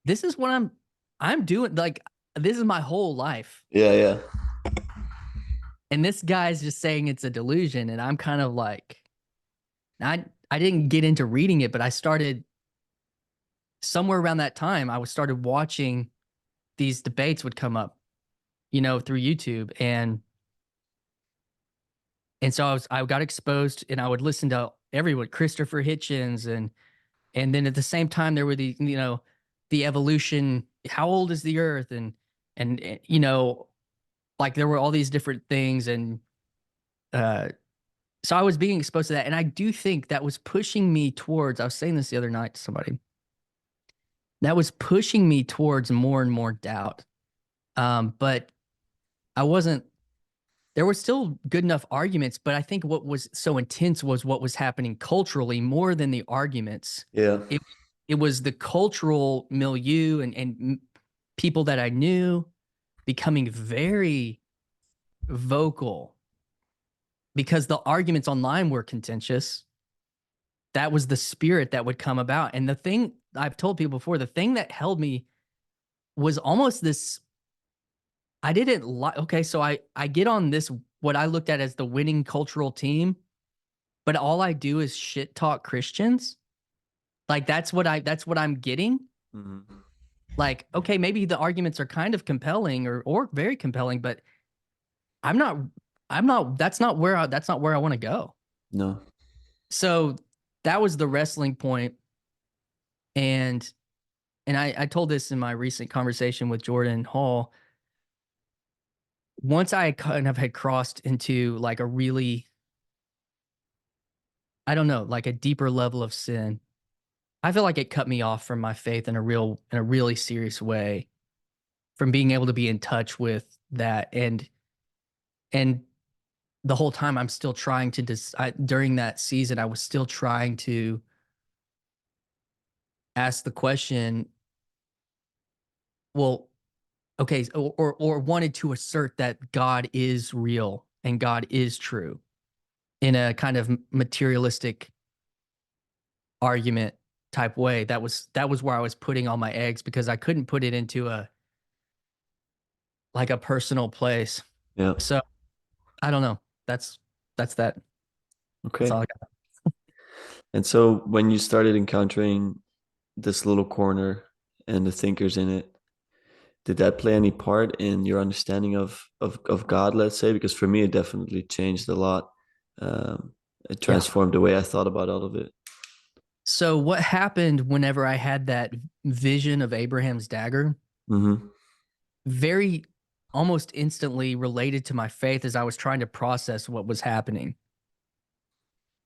this is what I'm doing. Like, this is my whole life, Yeah, yeah. and this guy's just saying it's a delusion, and I'm kind of like, I didn't get into reading it, but I started somewhere around that time. I was started watching these debates would come up, through YouTube. And so I got exposed, and I would listen to everyone, Christopher Hitchens, and then at the same time there were the evolution, how old is the earth, and like there were all these different things. And uh so I was being exposed to that, and I do think that was pushing me towards, I was saying this the other night to somebody, that was pushing me towards more and more doubt. But I wasn't there were still good enough arguments, but I think what was so intense was what was happening culturally more than the arguments. Yeah. It it was the cultural milieu and people that I knew becoming very vocal because the arguments online were contentious. That was the spirit that would come about. And the thing I've told people before, the thing that held me was almost this. I didn't like, okay, so I get on this, what I looked at as the winning cultural team, but all I do is shit talk Christians. Like that's what I'm getting. Mhm. Like, okay, maybe the arguments are kind of compelling or very compelling, but I'm not that's not where I want to go. No. So that was the wrestling point. And I told this in my recent conversation with Jordan Hall. Once I kind of had crossed into like a really I don't know, like a deeper level of sin. I feel like it cut me off from my faith in a really serious way, from being able to be in touch with that. And the whole time I'm still trying to during that season, I was still trying to ask the question, well, okay, or wanted to assert that God is real and God is true in a kind of materialistic argument type way. That was where I was putting all my eggs, because I couldn't put it into a like a personal place. Yeah. So I don't know. That's that's that. That's all Okay. I got. And so when you started encountering this little corner and the thinkers in it, did that play any part in your understanding of God, let's say? Because for me, it definitely changed a lot. Um, it Yeah. transformed the way I thought about all of it. So what happened whenever I had that vision of Abraham's dagger? Hmm. Very almost instantly related to my faith as I was trying to process what was happening.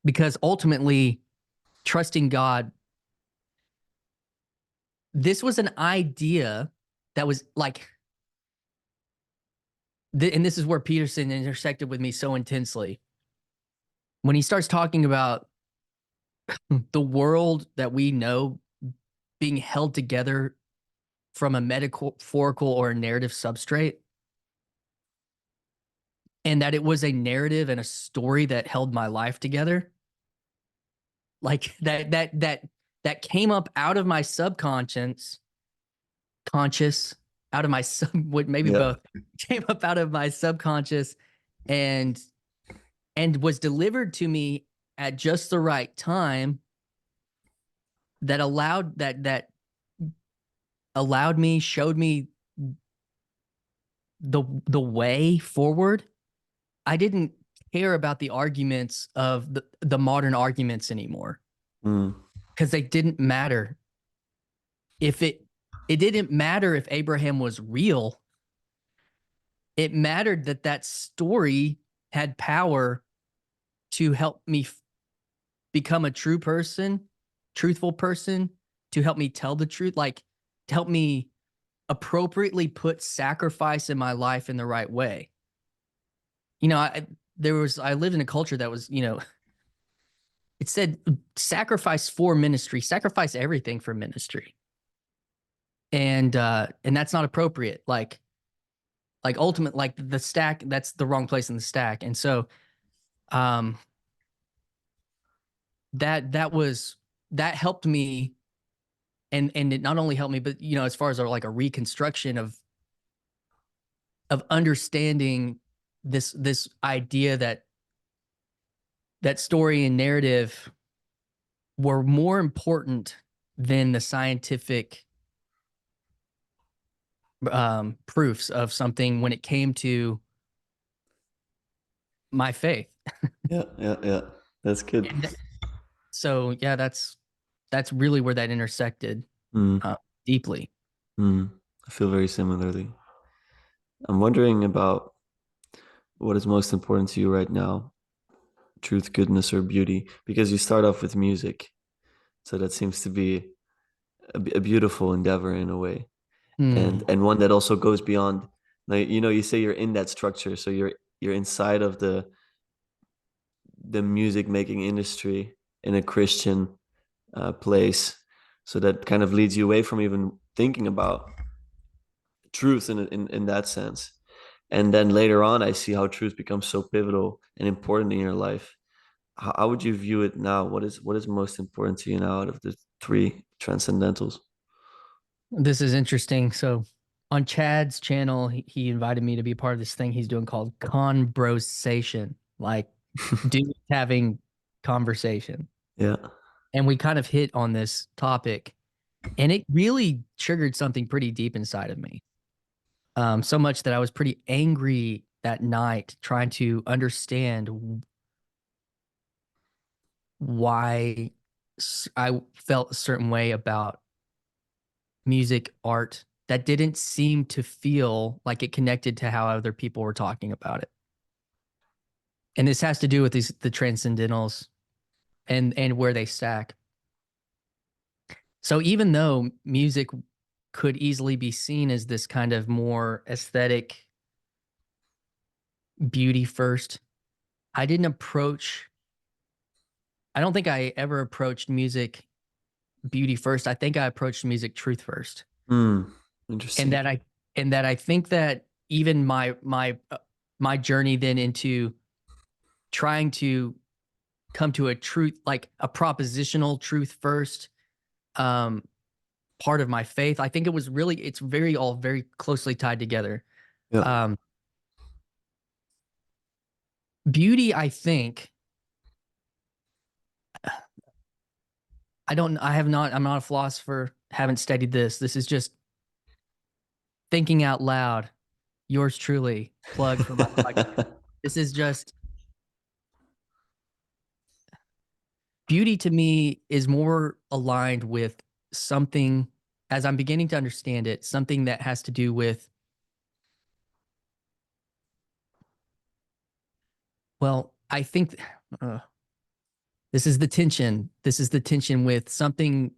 Because ultimately, trusting God, this was an idea that was like, and this is where Peterson intersected with me so intensely. When he starts talking about the world that we know being held together from a metaphorical or a narrative substrate, and that it was a narrative and a story that held my life together, like that came up out of my subconscious, conscious, out of my sub, maybe Yeah. both, came up out of my subconscious, and was delivered to me at just the right time, that allowed me, showed me the way forward. I didn't care about the arguments of the modern arguments anymore, Mm. because they didn't matter. If it didn't matter if Abraham was real. It mattered that that story had power to help me become a true person, truthful person, to help me tell the truth, like to help me appropriately put sacrifice in my life in the right way. You know, I lived in a culture that was, it said sacrifice for ministry, sacrifice everything for ministry. And that's not appropriate. Like ultimate, like the stack, that's the wrong place in the stack. And so um that helped me, and it not only helped me, but as far as like a reconstruction of understanding this idea that story and narrative were more important than the scientific proofs of something when it came to my faith. Yeah. Yeah. Yeah. That's good. And so yeah, that's really where that intersected Mm. uh, deeply. Mm. I feel very similarly. I'm wondering about what is most important to you right now, truth, goodness, or beauty, because you start off with music. So that seems to be a beautiful endeavor in a way, and Hmm. one that also goes beyond. Like you say you're in that structure, so you're inside of the music making industry in a Christian place. So that kind of leads you away from even thinking about truth in that sense. And then later on, I see how truth becomes so pivotal and important in your life. How would you view it now? What is most important to you now out of the three transcendentals? This is interesting. So on Chad's channel, he invited me to be part of this thing he's doing called conversation, like dudes having conversation. Yeah. And we kind of hit on this topic, and it really triggered something pretty deep inside of me. So much that I was pretty angry that night, trying to understand why I felt a certain way about music, art, that didn't seem to feel like it connected to how other people were talking about it. And this has to do with the transcendentals. and where they stack. So even though music could easily be seen as this kind of more aesthetic beauty first, I didn't approach I don't think I ever approached music beauty first. I think I approached music truth first. Mm, And interesting. that I think that even my journey then into trying to come to a truth, like a propositional truth first, um part of my faith. I think it's very all very closely tied together. Yeah. Um Beauty, I think, I'm not a philosopher, haven't studied this. This is just thinking out loud. Yours truly, plug for my podcast. This is just beauty to me is more aligned with something, as I'm beginning to understand it, something that has to do with, well, I think uh, this is the tension. This is the tension with something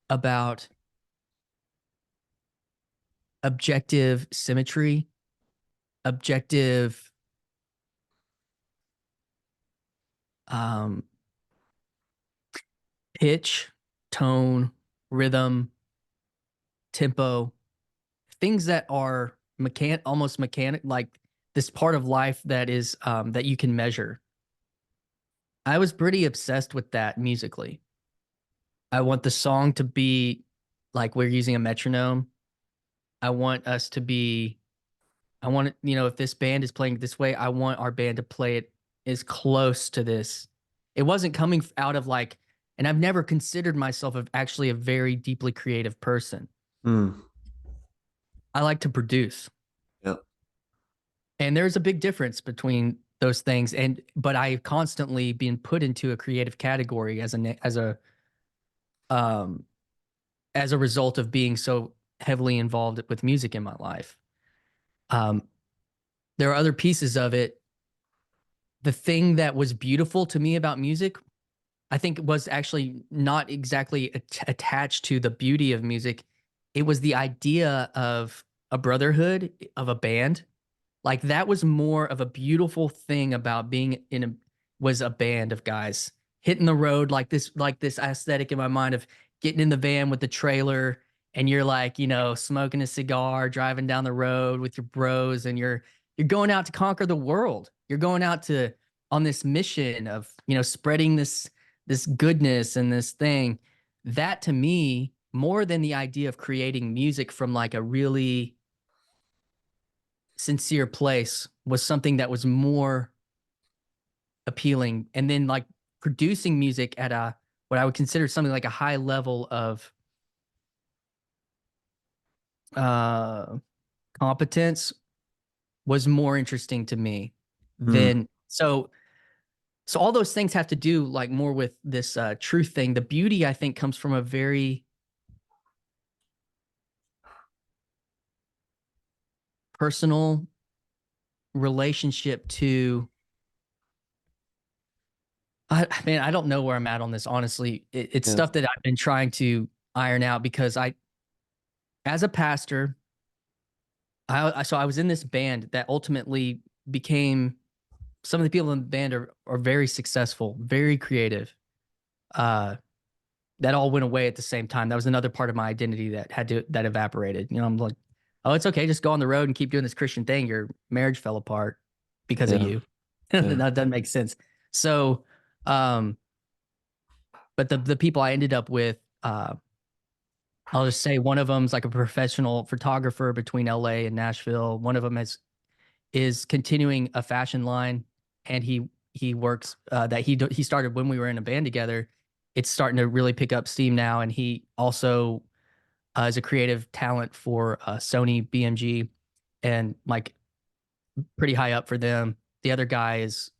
about objective symmetry, objective um, pitch, tone, rhythm, tempo, things that are almost mechanic, like this part of life that is that you can measure. I was pretty obsessed with that musically. I want the song to be like we're using a metronome. I want us to be, I want it, if this band is playing this way, I want our band to play it as close to this. It wasn't coming out of like, and I've never considered myself of actually a very deeply creative person. Mm, I like to produce. yeah. And there's a big difference between those things. But I've constantly been put into a creative category um, as a result of being so heavily involved with music in my life. Um, there are other pieces of it. The thing that was beautiful to me about music, I think, was actually not exactly attached to the beauty of music. It was the idea of a brotherhood, of a band. Like that was more of a beautiful thing about being in a was a band of guys hitting the road like this aesthetic in my mind of getting in the van with the trailer and you're like, smoking a cigar, driving down the road with your bros and you're going out to conquer the world. You're going out to on this mission of, spreading this goodness and this thing. That to me, more than the idea of creating music from like a really sincere place was something that was more appealing. And then like producing music at a what I would consider something like a high level of uh competence was more interesting to me Mm, than so all those things have to do like more with this truth thing. The beauty I think comes from a very personal relationship to I don't know where I'm at on this, honestly. It's yeah. stuff that I've been trying to iron out because as a pastor, so I was in this band that ultimately became some of the people in the band are very successful, very creative. Uh, that all went away at the same time. That was another part of my identity that evaporated. I'm like, oh, it's okay, just go on the road and keep doing this Christian thing. Your marriage fell apart because of Yeah. you. Yeah. That doesn't make sense. So, um, but the people I ended up with, I'll just say one of them's like a professional photographer between LA and Nashville. One of them is continuing a fashion line, and he works that he started when we were in a band together. It's starting to really pick up steam now, and he also is a creative talent for Sony BMG, and like pretty high up for them. The other guy is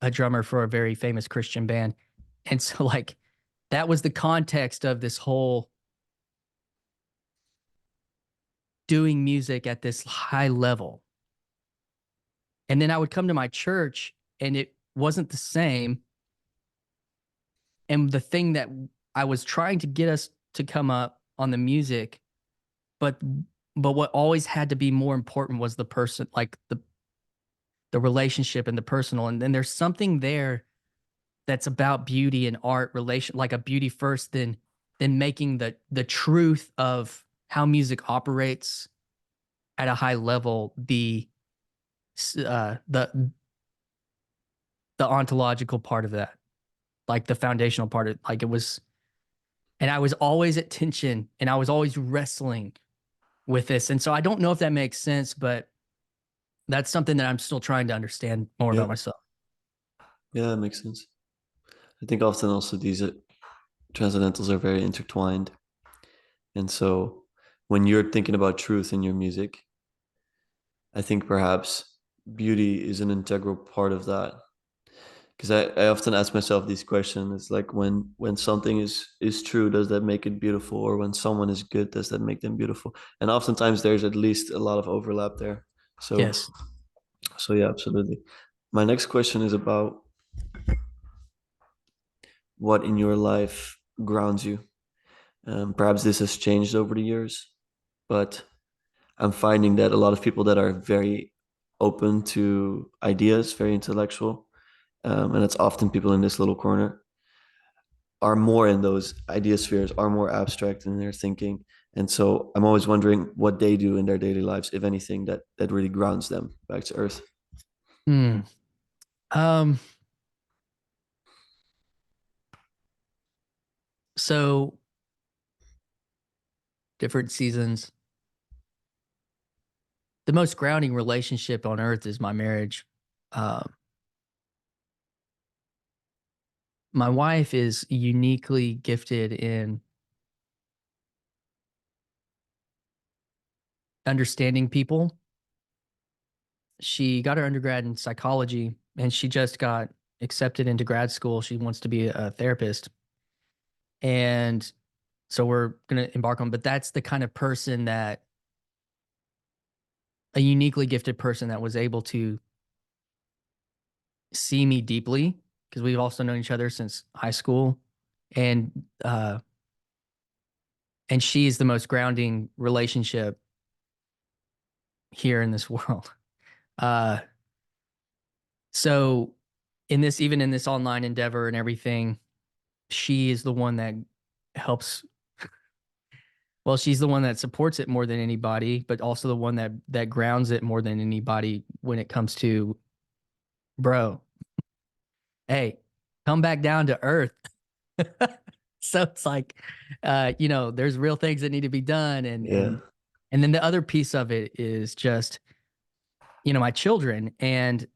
a drummer for a very famous Christian band, and so like that was the context of this whole doing music at this high level. And then I would come to my church and it wasn't the same. And the thing that I was trying to get us to come up on the music, but what always had to be more important was the person, like the relationship and the personal. And then there's something there that's about beauty and art relation, like a beauty first, then making the truth of how music operates at a high level be the ontological part of that, like the foundational part of like it was. And I was always at tension and I was always wrestling with this. And so I don't know if that makes sense, but that's something that I'm still trying to understand more Yeah, about myself. yeah, that makes sense. I think often also these transcendentals are very intertwined. And so when you're thinking about truth in your music, I think perhaps beauty is an integral part of that. Because I often ask myself these questions. It's like when something is true, does that make it beautiful? Or when someone is good, does that make them beautiful? And oftentimes there's at least a lot of overlap there. So Yes. so yeah, absolutely. My next question is about what in your life grounds you. Perhaps this has changed over the years, but I'm finding that a lot of people that are very open to ideas, very intellectual, and it's often people in this little corner, are more in those idea spheres, are more abstract in their thinking. And so I'm always wondering what they do in their daily lives, if anything, that really grounds them back to earth. Hmm. Um, so different seasons. The most grounding relationship on earth is my marriage. Um, my wife is uniquely gifted in understanding people. She got her undergrad in psychology and she just got accepted into grad school. She wants to be a therapist. And so we're going to embark on, but that's the kind of person that a uniquely gifted person that was able to see me deeply because we've also known each other since high school. And, uh, and she is the most grounding relationship here in this world. Uh, so in this, even in this online endeavor and everything, she is the one that helps. Well, she's the one that supports it more than anybody, but also the one that grounds it more than anybody when it comes to, bro, hey, come back down to earth. So it's like, there's real things that need to be done, Yeah, and then the other piece of it is just, my children, and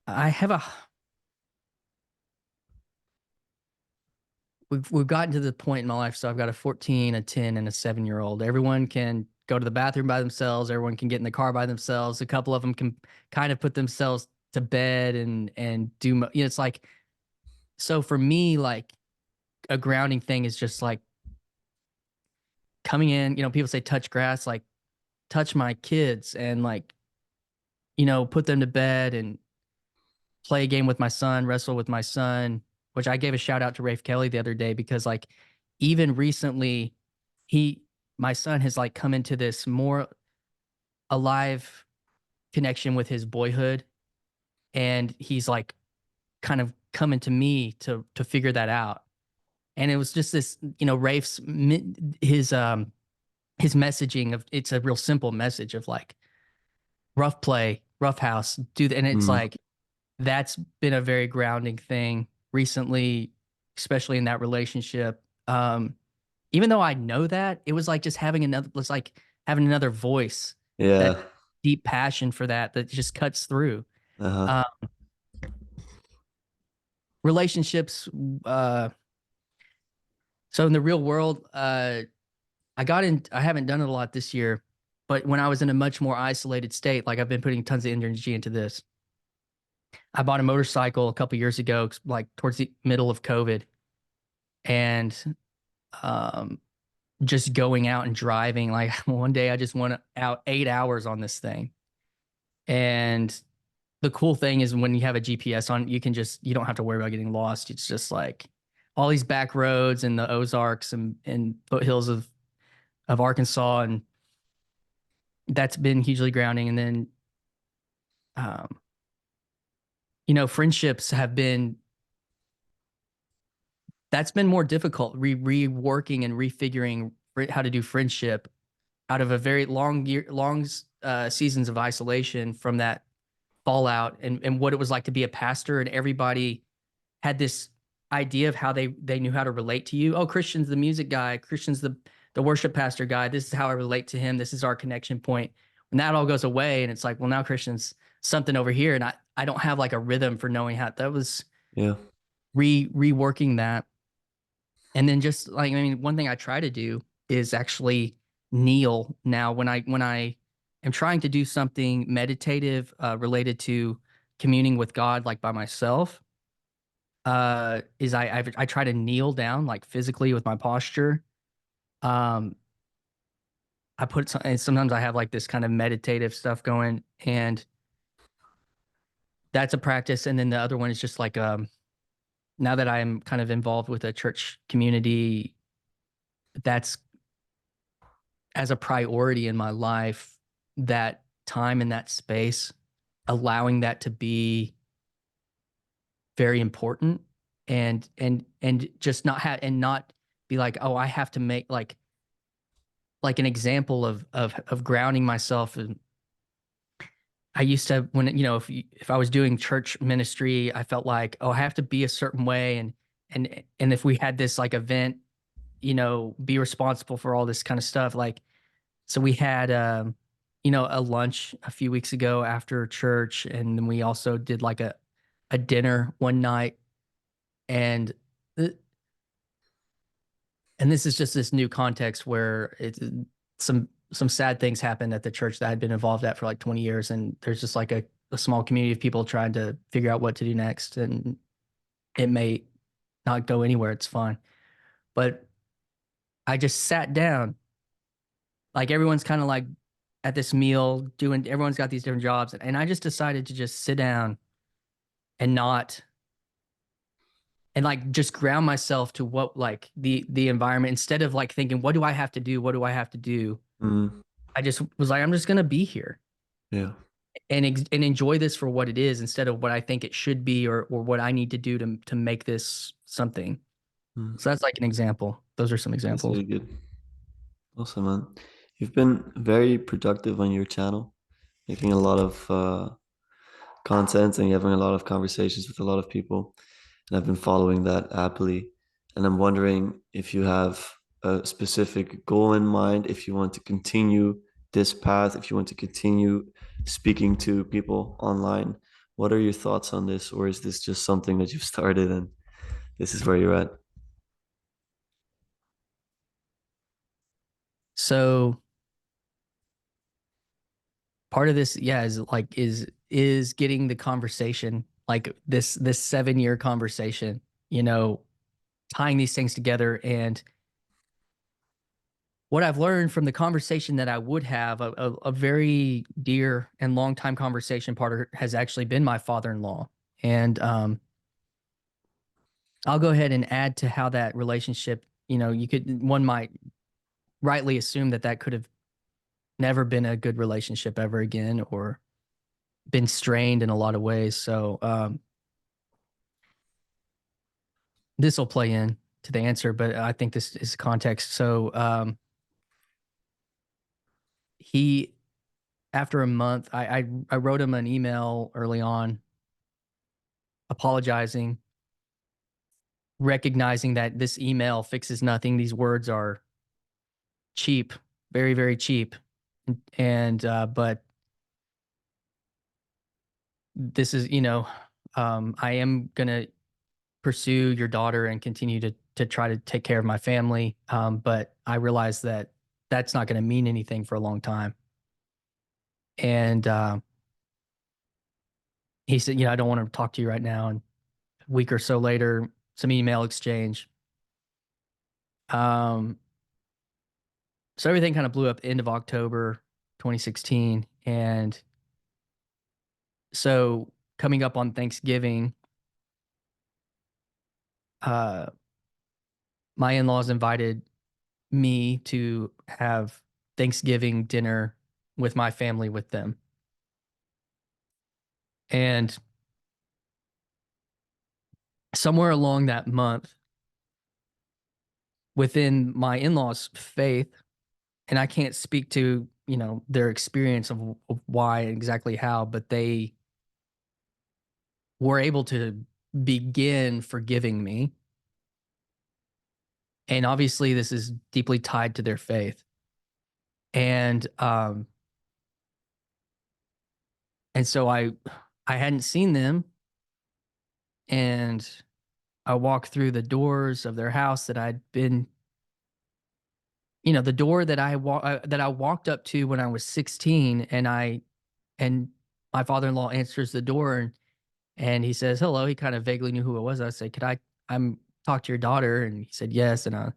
I have a we've gotten to the point in my life. So I've got a 14, a 10, and a 7-year-old. Everyone can go to the bathroom by themselves. Everyone can get in the car by themselves. A couple of them can kind of put themselves to bed and do. It's like, so for me, like a grounding thing is just like coming in. People say touch grass, like touch my kids and like put them to bed and play a game with my son, wrestle with my son, which I gave a shout out to Rafe Kelly the other day because like even recently he my son has like come into this more alive connection with his boyhood and he's like kind of coming to me to figure that out. And it was just this, Rafe's his messaging of it's a real simple message of like rough play, rough house, do and it's mm, like that's been a very grounding thing recently, especially in that relationship. Even though I know that, it was like just having another, it's like having another voice, that yeah, deep passion for that just cuts through. uh-huh, Uh, relationships. Uh, so in the real world, I haven't done it a lot this year, but when I was in a much more isolated state, like I've been putting tons of energy into this. I bought a motorcycle a couple years ago, like towards the middle of COVID, and um, just going out and driving. Like one day I just went out 8 hours on this thing. And the cool thing is when you have a GPS on, you can just, you don't have to worry about getting lost. It's just like all these back roads and the Ozarks and foothills of Arkansas, and that's been hugely grounding. And then, um, friendships have been, that's been more difficult, reworking and refiguring how to do friendship out of a very long seasons of isolation from that fallout, and what it was like to be a pastor, and everybody had this idea of how they knew how to relate to you. Oh, Christian's the music guy, Christian's the worship pastor guy. This is how I relate to him. This is our connection point. When that all goes away, and it's like, well, now Christian's something over here, and I don't have like a rhythm for knowing how. That was Yeah. reworking that. And then just like, I mean, one thing I try to do is actually kneel now when I am trying to do something meditative related to communing with God, like by myself. Is I try to kneel down like physically with my posture. Um, I put some, and sometimes I have like this kind of meditative stuff going, and that's a practice. And then the other one is just like now that I'm kind of involved with a church community, that's as a priority in my life, that time and that space, allowing that to be very important, and just not have, and not be like, oh, I have to make like an example of grounding myself. And I used to, when if I was doing church ministry, I felt like, oh, I have to be a certain way, and if we had this like event, be responsible for all this kind of stuff. Like, so we had a lunch a few weeks ago after church, and then we also did like a dinner one night, and and this is just this new context where it's some sad things happened at the church that I'd been involved at for like 20 years, and there's just like a small community of people trying to figure out what to do next, and it may not go anywhere. It's fine, but I just sat down, like everyone's kind of like at this meal doing, everyone's got these different jobs, and I just decided to just sit down and not, and like just ground myself to what, like the environment, instead of like thinking, what do I have to do, what do I have to do. Mm. I just was like, I'm just gonna be here Yeah. and enjoy this for what it is, instead of what I think it should be, or what I need to do to make this something. Mm. So that's like an example. Those are some That's examples. really good. Awesome, man. You've been very productive on your channel, making a lot of content, and you're having a lot of conversations with a lot of people. And I've been following that happily. And I'm wondering if you have a specific goal in mind, if you want to continue this path, if you want to continue speaking to people online. What are your thoughts on this? Or is this just something that you've started and this is where you're at? So part of this, yeah, is getting the conversation, like this 7 year conversation, you know, tying these things together. And what I've learned from the conversation that I would have, a very dear and long time conversation partner has actually been my father-in-law. And I'll go ahead and add to how that relationship, one might rightly assume that that could have never been a good relationship ever again, or been strained in a lot of ways. So this will play in to the answer, but I think this is context. So he, after a month, I wrote him an email early on, apologizing, recognizing that this email fixes nothing. These words are cheap, very, very cheap. And but this is, I am gonna pursue your daughter and continue to try to take care of my family. But I realize that that's not going to mean anything for a long time. And he said, I don't want to talk to you right now. And a week or so later, some email exchange. Um, so everything kind of blew up end of October 2016. And so coming up on Thanksgiving, uh, my in-laws invited me to have Thanksgiving dinner with my family with them. And somewhere along that month, within my in-laws' faith, and I can't speak to, their experience of why exactly how, but they were able to begin forgiving me. And obviously this is deeply tied to their faith. And so I hadn't seen them, and I walked through the doors of their house that I'd been, the door that I walked up to when I was 16, and my father-in-law answers the door, and he says, "Hello." He kind of vaguely knew who it was. I said, "Could I'm talk to your daughter?" And he said, "Yes." And I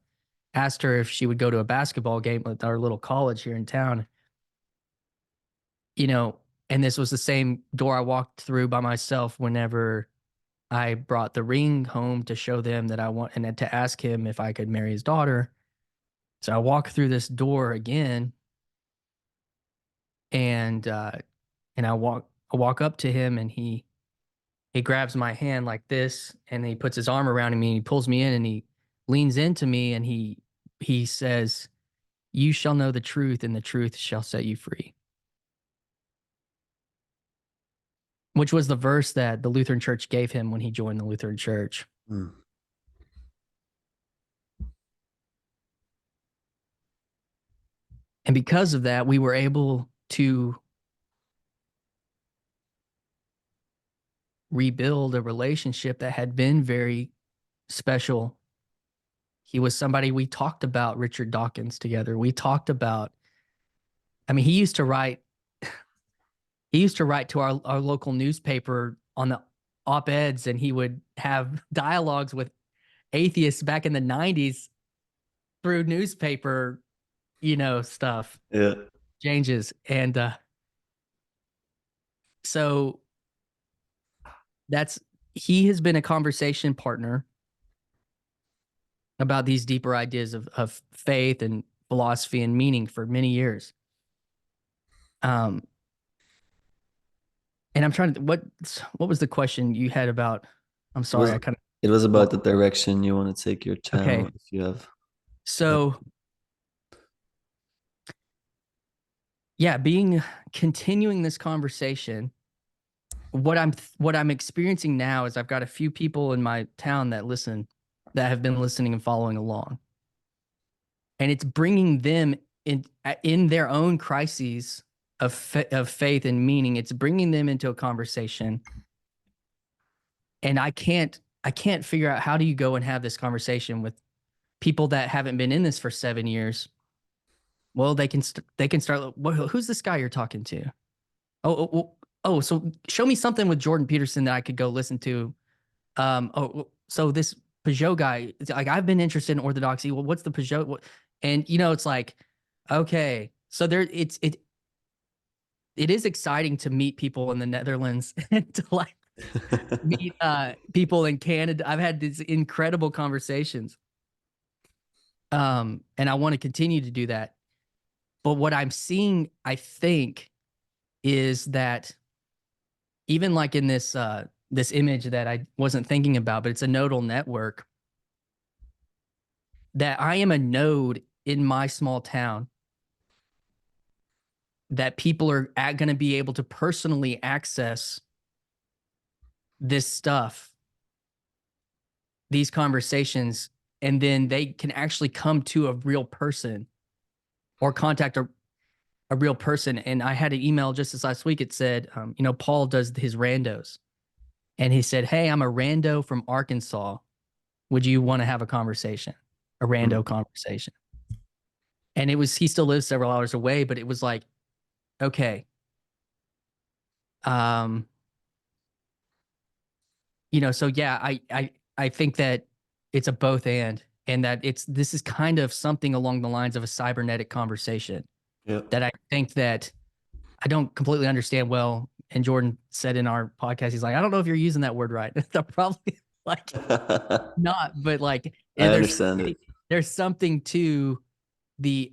asked her if she would go to a basketball game at our little college here in town. You know, and this was the same door I walked through by myself whenever I brought the ring home to show them that I want, and to ask him if I could marry his daughter. So I walk through this door again, and I walk up to him, and he grabs my hand like this, and he puts his arm around me, and he pulls me in, and he leans into me, and he says, "You shall know the truth, and the truth shall set you free." Which was the verse that the Lutheran Church gave him when he joined the Lutheran Church. Mm. And because of that, we were able to rebuild a relationship that had been very special. He was somebody we talked about Richard Dawkins together. We talked about, I mean, he used to write to our local newspaper on the op-eds, and he would have dialogues with atheists back in the 90s through newspaper, stuff, Yeah. changes. And so that's he has been a conversation partner about these deeper ideas of faith and philosophy and meaning for many years. Um, and I'm trying to what was the question you had about? I'm It sorry, was I kind it was of about the direction you want to take your okay. channel if you have. Yeah. So yeah, continuing this conversation. What I'm experiencing now is I've got a few people in my town that have been listening and following along, and it's bringing them in their own crises of faith and meaning. It's bringing them into a conversation, and I can't figure out how do you go and have this conversation with people that haven't been in this for 7 years. Well, they can start. Who's this guy you're talking to? Oh, so show me something with Jordan Peterson that I could go listen to. So this Peugeot guy, like I've been interested in orthodoxy. Well, what's the Peugeot? And it's like, okay, so it is exciting to meet people in the Netherlands and to like meet people in Canada. I've had these incredible conversations. And I want to continue to do that. But what I'm seeing, I think, is that even like in this image that I wasn't thinking about, but it's a nodal network, that I am a node in my small town that people are going to be able to personally access this stuff, these conversations, and then they can actually come to a real person or contact a real person. And I had an email just this last week. It said, Paul does his randos. And he said, "Hey, I'm a rando from Arkansas. Would you want to have a conversation? A rando Mm. conversation." And he still lives several hours away, but it was like, okay. Um, so yeah, I think that it's a both and that this is kind of something along the lines of a cybernetic conversation Yeah. that I think that I don't completely understand well. and Jordan said in our podcast, he's like, I don't know if you're using that word right. They're probably like not, but like I there's understand it. something to the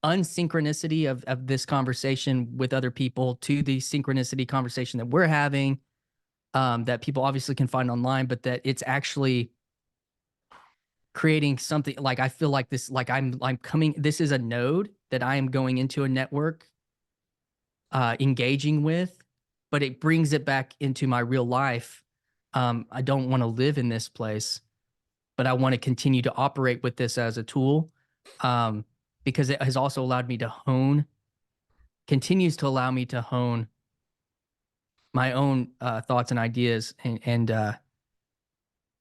unsynchronicity of this conversation with other people to the synchronicity conversation that we're having, that people obviously can find online, but that it's actually creating something. Like I feel like this, like I'm coming, this is a node that I am going into a network, engaging with, but it brings it back into my real life. I don't want to live in this place, but I want to continue to operate with this as a tool, um, because it has also allowed me to hone, continues to allow me to hone my own thoughts and ideas, and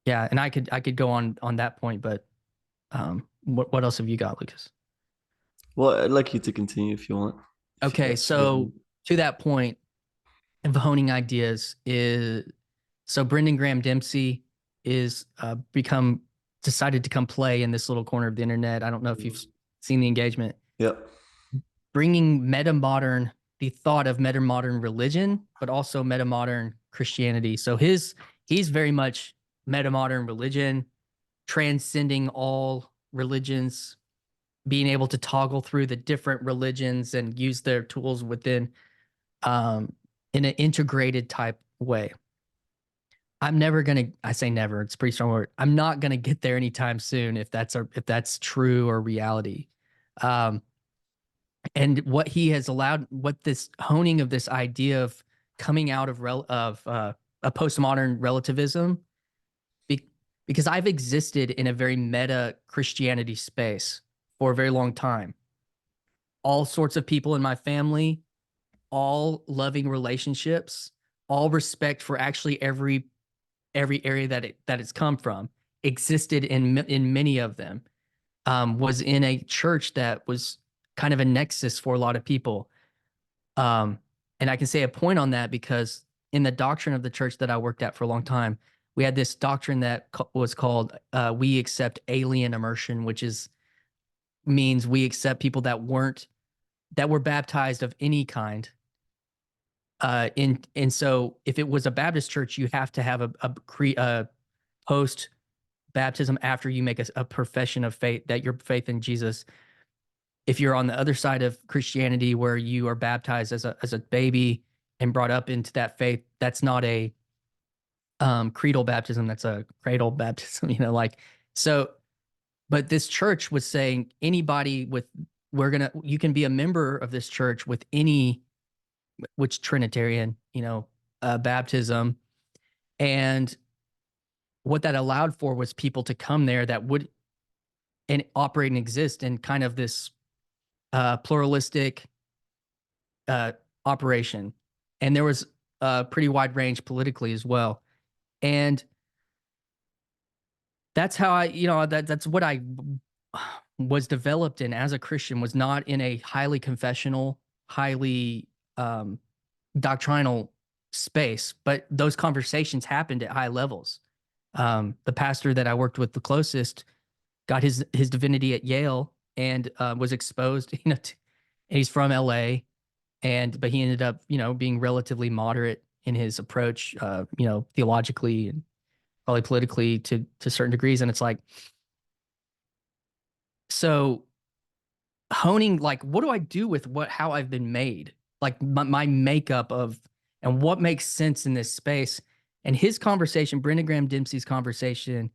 yeah, and I could go on that point, but what else have you got, Lucas? Well, I'd like you to continue if you want. If you Okay, got something. so to that point of honing ideas is, so Brendan Graham Dempsey is become decided to come play in this little corner of the internet. I don't know if you've seen the engagement, Yep. bringing meta modern, the thought of meta modern religion, but also meta modern Christianity. So he's very much meta modern religion, transcending all religions, being able to toggle through the different religions and use their tools within, in an integrated type way. I'm never gonna. I say never. It's a pretty strong word. I'm not gonna get there anytime soon if that's true or reality. Um, and what he has allowed, what this honing of this idea of coming out of a postmodern relativism, be, because I've existed in a very meta Christianity space for a very long time. All sorts of people in my family, all loving relationships, all respect for actually every area that it's come from, existed in many of them. Was in a church that was kind of a nexus for a lot of people. Um, and I can say a point on that because in the doctrine of the church that I worked at for a long time, we had this doctrine that was called, we accept alien immersion, which is means we accept people that were baptized of any kind. And so if it was a Baptist church, you have to have a post baptism after you make a profession of faith, that your faith in Jesus. If you're on the other side of Christianity where you are baptized as a baby and brought up into that faith, that's not a creedal baptism, that's a cradle baptism, like. So but this church was saying anybody with, you can be a member of this church with any, which Trinitarian, baptism. And what that allowed for was people to come there that would and operate and exist in kind of this pluralistic uh, operation. And there was a pretty wide range politically as well. And that's how that's what I was developed in as a Christian, was not in a highly confessional, highly um, doctrinal space, but those conversations happened at high levels. The pastor that I worked with the closest got his divinity at Yale and was exposed, and he's from LA, but he ended up, being relatively moderate in his approach, theologically and probably politically to certain degrees. And it's like, so honing, like, what do I do with how I've been made? Like my makeup of, and what makes sense in this space. And his conversation, Brendan Graham Dempsey's conversation,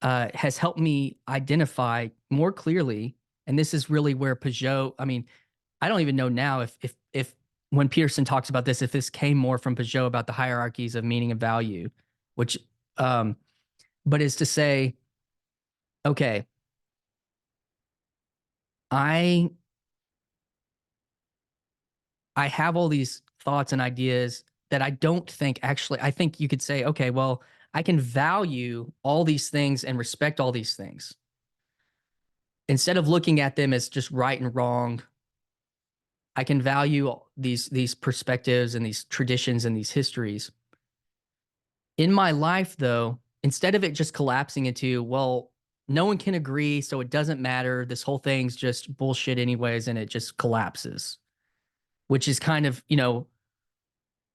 has helped me identify more clearly. And this is really where Peugeot, I mean, I don't even know now if when Peterson talks about this, if this came more from Peugeot about the hierarchies of meaning and value, which, but is to say, okay, I I have all these thoughts and ideas that I don't think actually, I think you could say, okay, well, I can value all these things and respect all these things. Instead of looking at them as just right and wrong, I can value these perspectives and these traditions and these histories. In my life, though, instead of it just collapsing into, well, no one can agree, so it doesn't matter. This whole thing's just bullshit anyways, and it just collapses, which is kind of,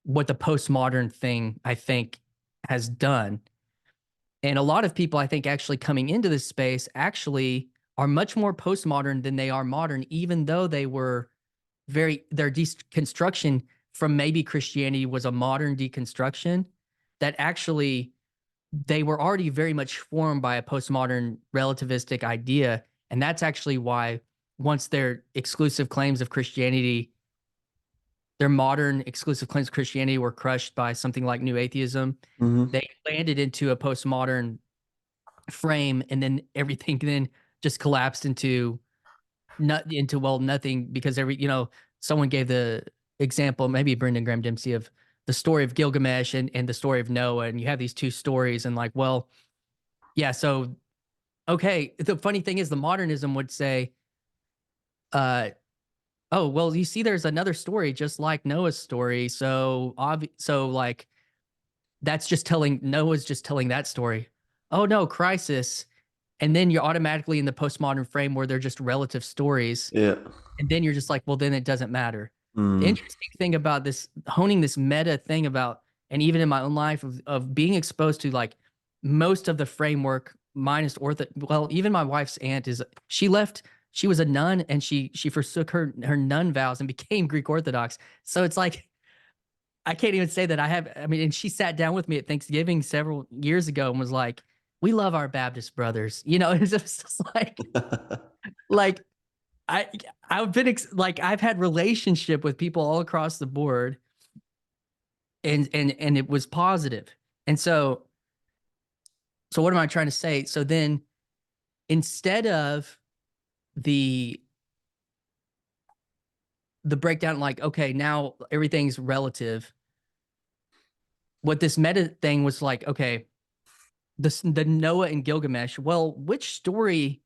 what the postmodern thing I think has done. And a lot of people I think actually coming into this space actually are much more postmodern than they are modern, even though they were their deconstruction from maybe Christianity was a modern deconstruction that actually they were already very much formed by a postmodern relativistic idea. And that's actually why once their exclusive claims of Christianity, their modern exclusive claims of Christianity were crushed by something like new atheism, Hmm. they landed into a postmodern frame, and then everything then just collapsed into not into well nothing because someone gave the example, maybe Brendan Graham Dempsey, of the story of Gilgamesh and the story of Noah, and you have these two stories, and like, well, yeah, so okay. The funny thing is, the modernism would say, uh, oh, well, you see, there's another story just like Noah's story, so like that's just telling Noah's just telling that story. Oh no, crisis. And then you're automatically in the postmodern frame where they're just relative stories. Yeah. And then you're just like, well, then it doesn't matter. The Mm. interesting thing about this, honing this meta thing about, and even in my own life of being exposed to like most of the framework minus well, even my wife's aunt she was a nun and she forsook her nun vows and became Greek Orthodox. So it's like, I can't even say that I mean, and she sat down with me at Thanksgiving several years ago and was like, we love our Baptist brothers. It's just like I I've been like I've had relationship with people all across the board, and it was positive. And so what am I trying to say? So then instead of the the breakdown, like, okay, now everything's relative, what this meta thing was like, okay, the Noah and Gilgamesh, well, which story,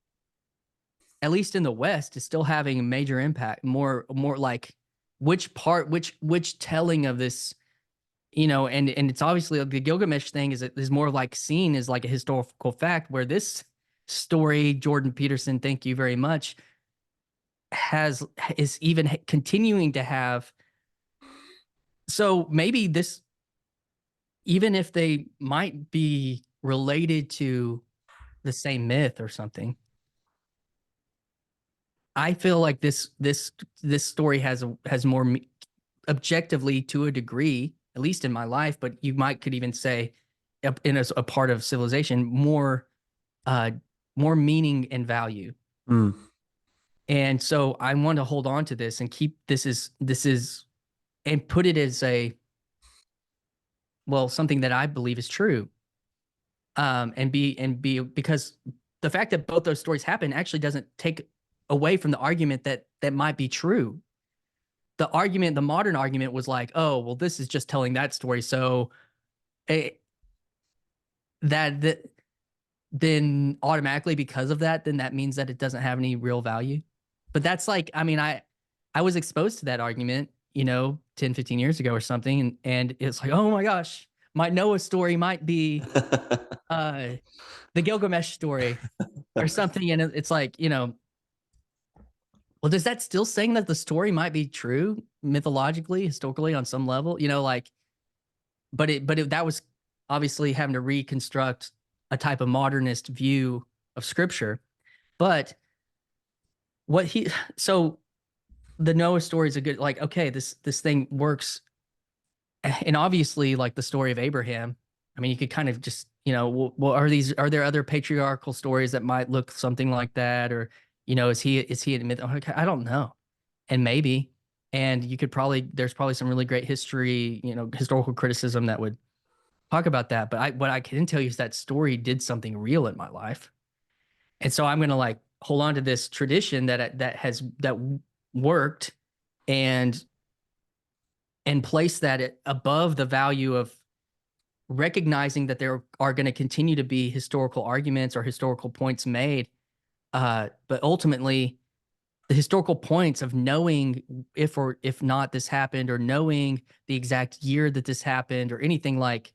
at least in the West, is still having a major impact? More like which part, which telling of this, and it's obviously like the Gilgamesh thing is more like seen as like a historical fact, where this story, Jordan Peterson, thank you very much, has is even continuing to have. So maybe this, even if they might be related to the same myth or something, I feel like this story has more objectively, to a degree, at least in my life, but you might could even say in a part of civilization, uh more meaning and value. Mm. And so I want to hold on to this and keep this is and put it as a, well, something that I believe is true. And be because the fact that both those stories happen actually doesn't take away from the argument that might be true. The modern argument was like, oh, well, this is just telling that story. So it, that then automatically, because of that, then that means that it doesn't have any real value. But that's like, I mean, I was exposed to that argument, 10, 15 years ago or something. And it's like, oh my gosh, my Noah story might be uh the Gilgamesh story or something. And it's like, well, does that still saying that the story might be true mythologically, historically, on some level? Like, that was obviously having to reconstruct a type of modernist view of scripture. But what he so the Noah story is a good, like, okay, this thing works. And obviously, like the story of Abraham, I mean, you could kind of just, well, are there other patriarchal stories that might look something like that? Or, is he a myth? Okay, I don't know. And maybe, and there's probably some really great historical criticism that would talk about that. But what I can tell you is that story did something real in my life. And so I'm going to like hold on to this tradition that worked, and place that above the value of recognizing that there are going to continue to be historical arguments or historical points made. But ultimately, the historical points of knowing if or if not this happened, or knowing the exact year that this happened, or anything like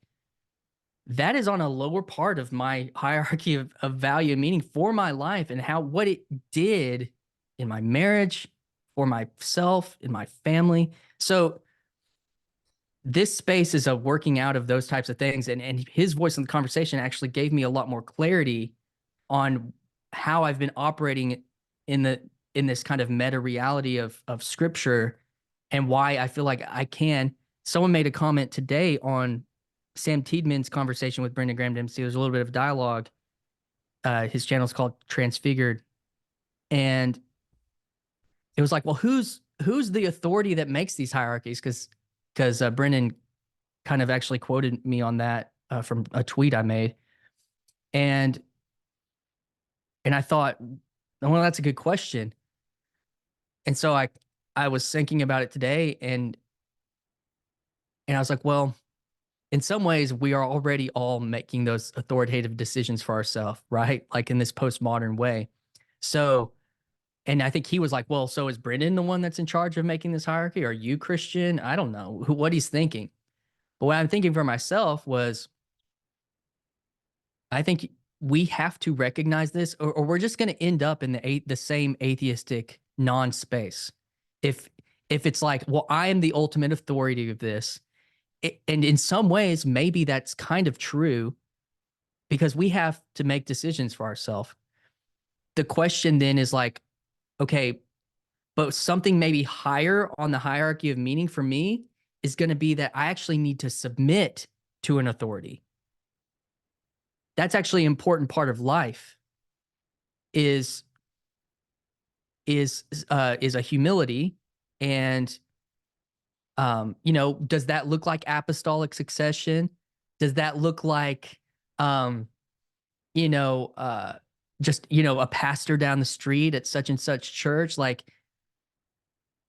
that, is on a lower part of my hierarchy of value and meaning for my life, and what it did in my marriage, for myself, in my family. So this space is a working out of those types of things. And his voice in the conversation actually gave me a lot more clarity on how I've been operating in the in this kind of meta reality of scripture, and why I feel like I can. Someone made a comment today on Sam Tiedman's conversation with Brendan Graham Dempsey. There's a little bit of dialogue. His channel is called Transfigured, and it was like, well, who's the authority that makes these hierarchies? Because Brendan kind of actually quoted me on that from a tweet I made, and I thought, well, that's a good question. And so I was thinking about it today, and I was like, well, in some ways, we are already all making those authoritative decisions for ourselves, right? Like in this postmodern way. So, and I think he was like, well, so is Brendan the one that's in charge of making this hierarchy? Are you Christian? I don't know what he's thinking. But what I'm thinking for myself was, I think we have to recognize this, or we're just going to end up in the same atheistic non-space. If it's like, well, I am the ultimate authority of this, and in some ways, maybe that's kind of true because we have to make decisions for ourselves. The question then is like, okay, but something maybe higher on the hierarchy of meaning for me is going to be that I actually need to submit to an authority. That's actually an important part of life. Is is a humility, and does that look like apostolic succession? Does that look like um you know uh just a pastor down the street at such and such church? Like,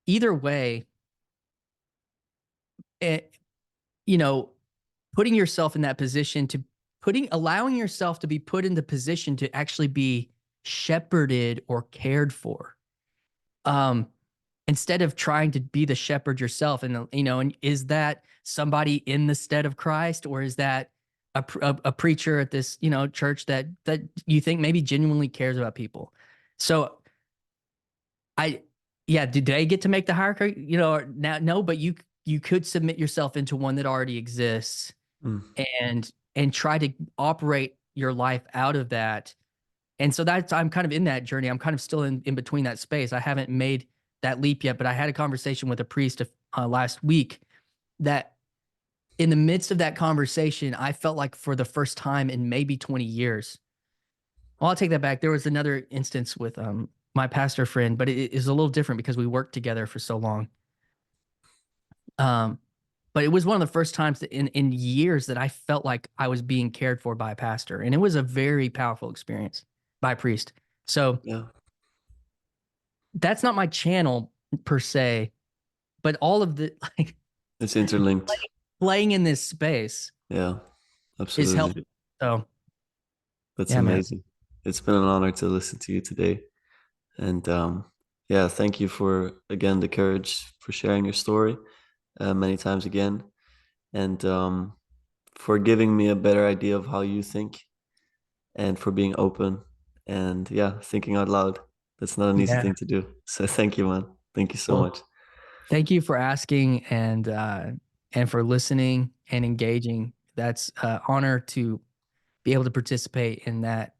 either way, it, you know putting yourself in that position, to putting allowing yourself to be put in the position to actually be shepherded or cared for, um instead of trying to be the shepherd yourself. And and is that somebody in the stead of Christ, or is that a preacher at this church that you think maybe genuinely cares about people? So I yeah, do they get to make the hierarchy? Or now, no, but you could submit yourself into one that already exists, Mm. and try to operate your life out of that. And so that's, I'm kind of in that journey. I'm kind of still in between that space. I haven't made that leap yet, but I had a conversation with a priest last week, that in the midst of that conversation, I felt like for the first time in maybe 20 years. Well, I'll take that back. There was another instance with my pastor friend, but it is a little different because we worked together for so long. Um, but it was one of the first times that in years that I felt like I was being cared for by a pastor, and it was a very powerful experience by a priest. So Yeah, that's not my channel per se, but all of the like it's interlinked. playing in this space Yeah, is absolutely. helping. So That's yeah, man. amazing. It's been an honor to listen to you today. And yeah, thank you for, again, the courage for sharing your story many times again. And for giving me a better idea of how you think, and for being open and, yeah, thinking out loud. That's not an easy Yeah. thing to do. So thank you, man. Thank you so Well, much. thank you for asking, and for listening and engaging. That's honor to be able to participate in that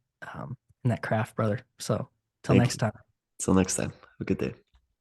craft, brother. So till Thank next you. time. Till next time. Have a good day.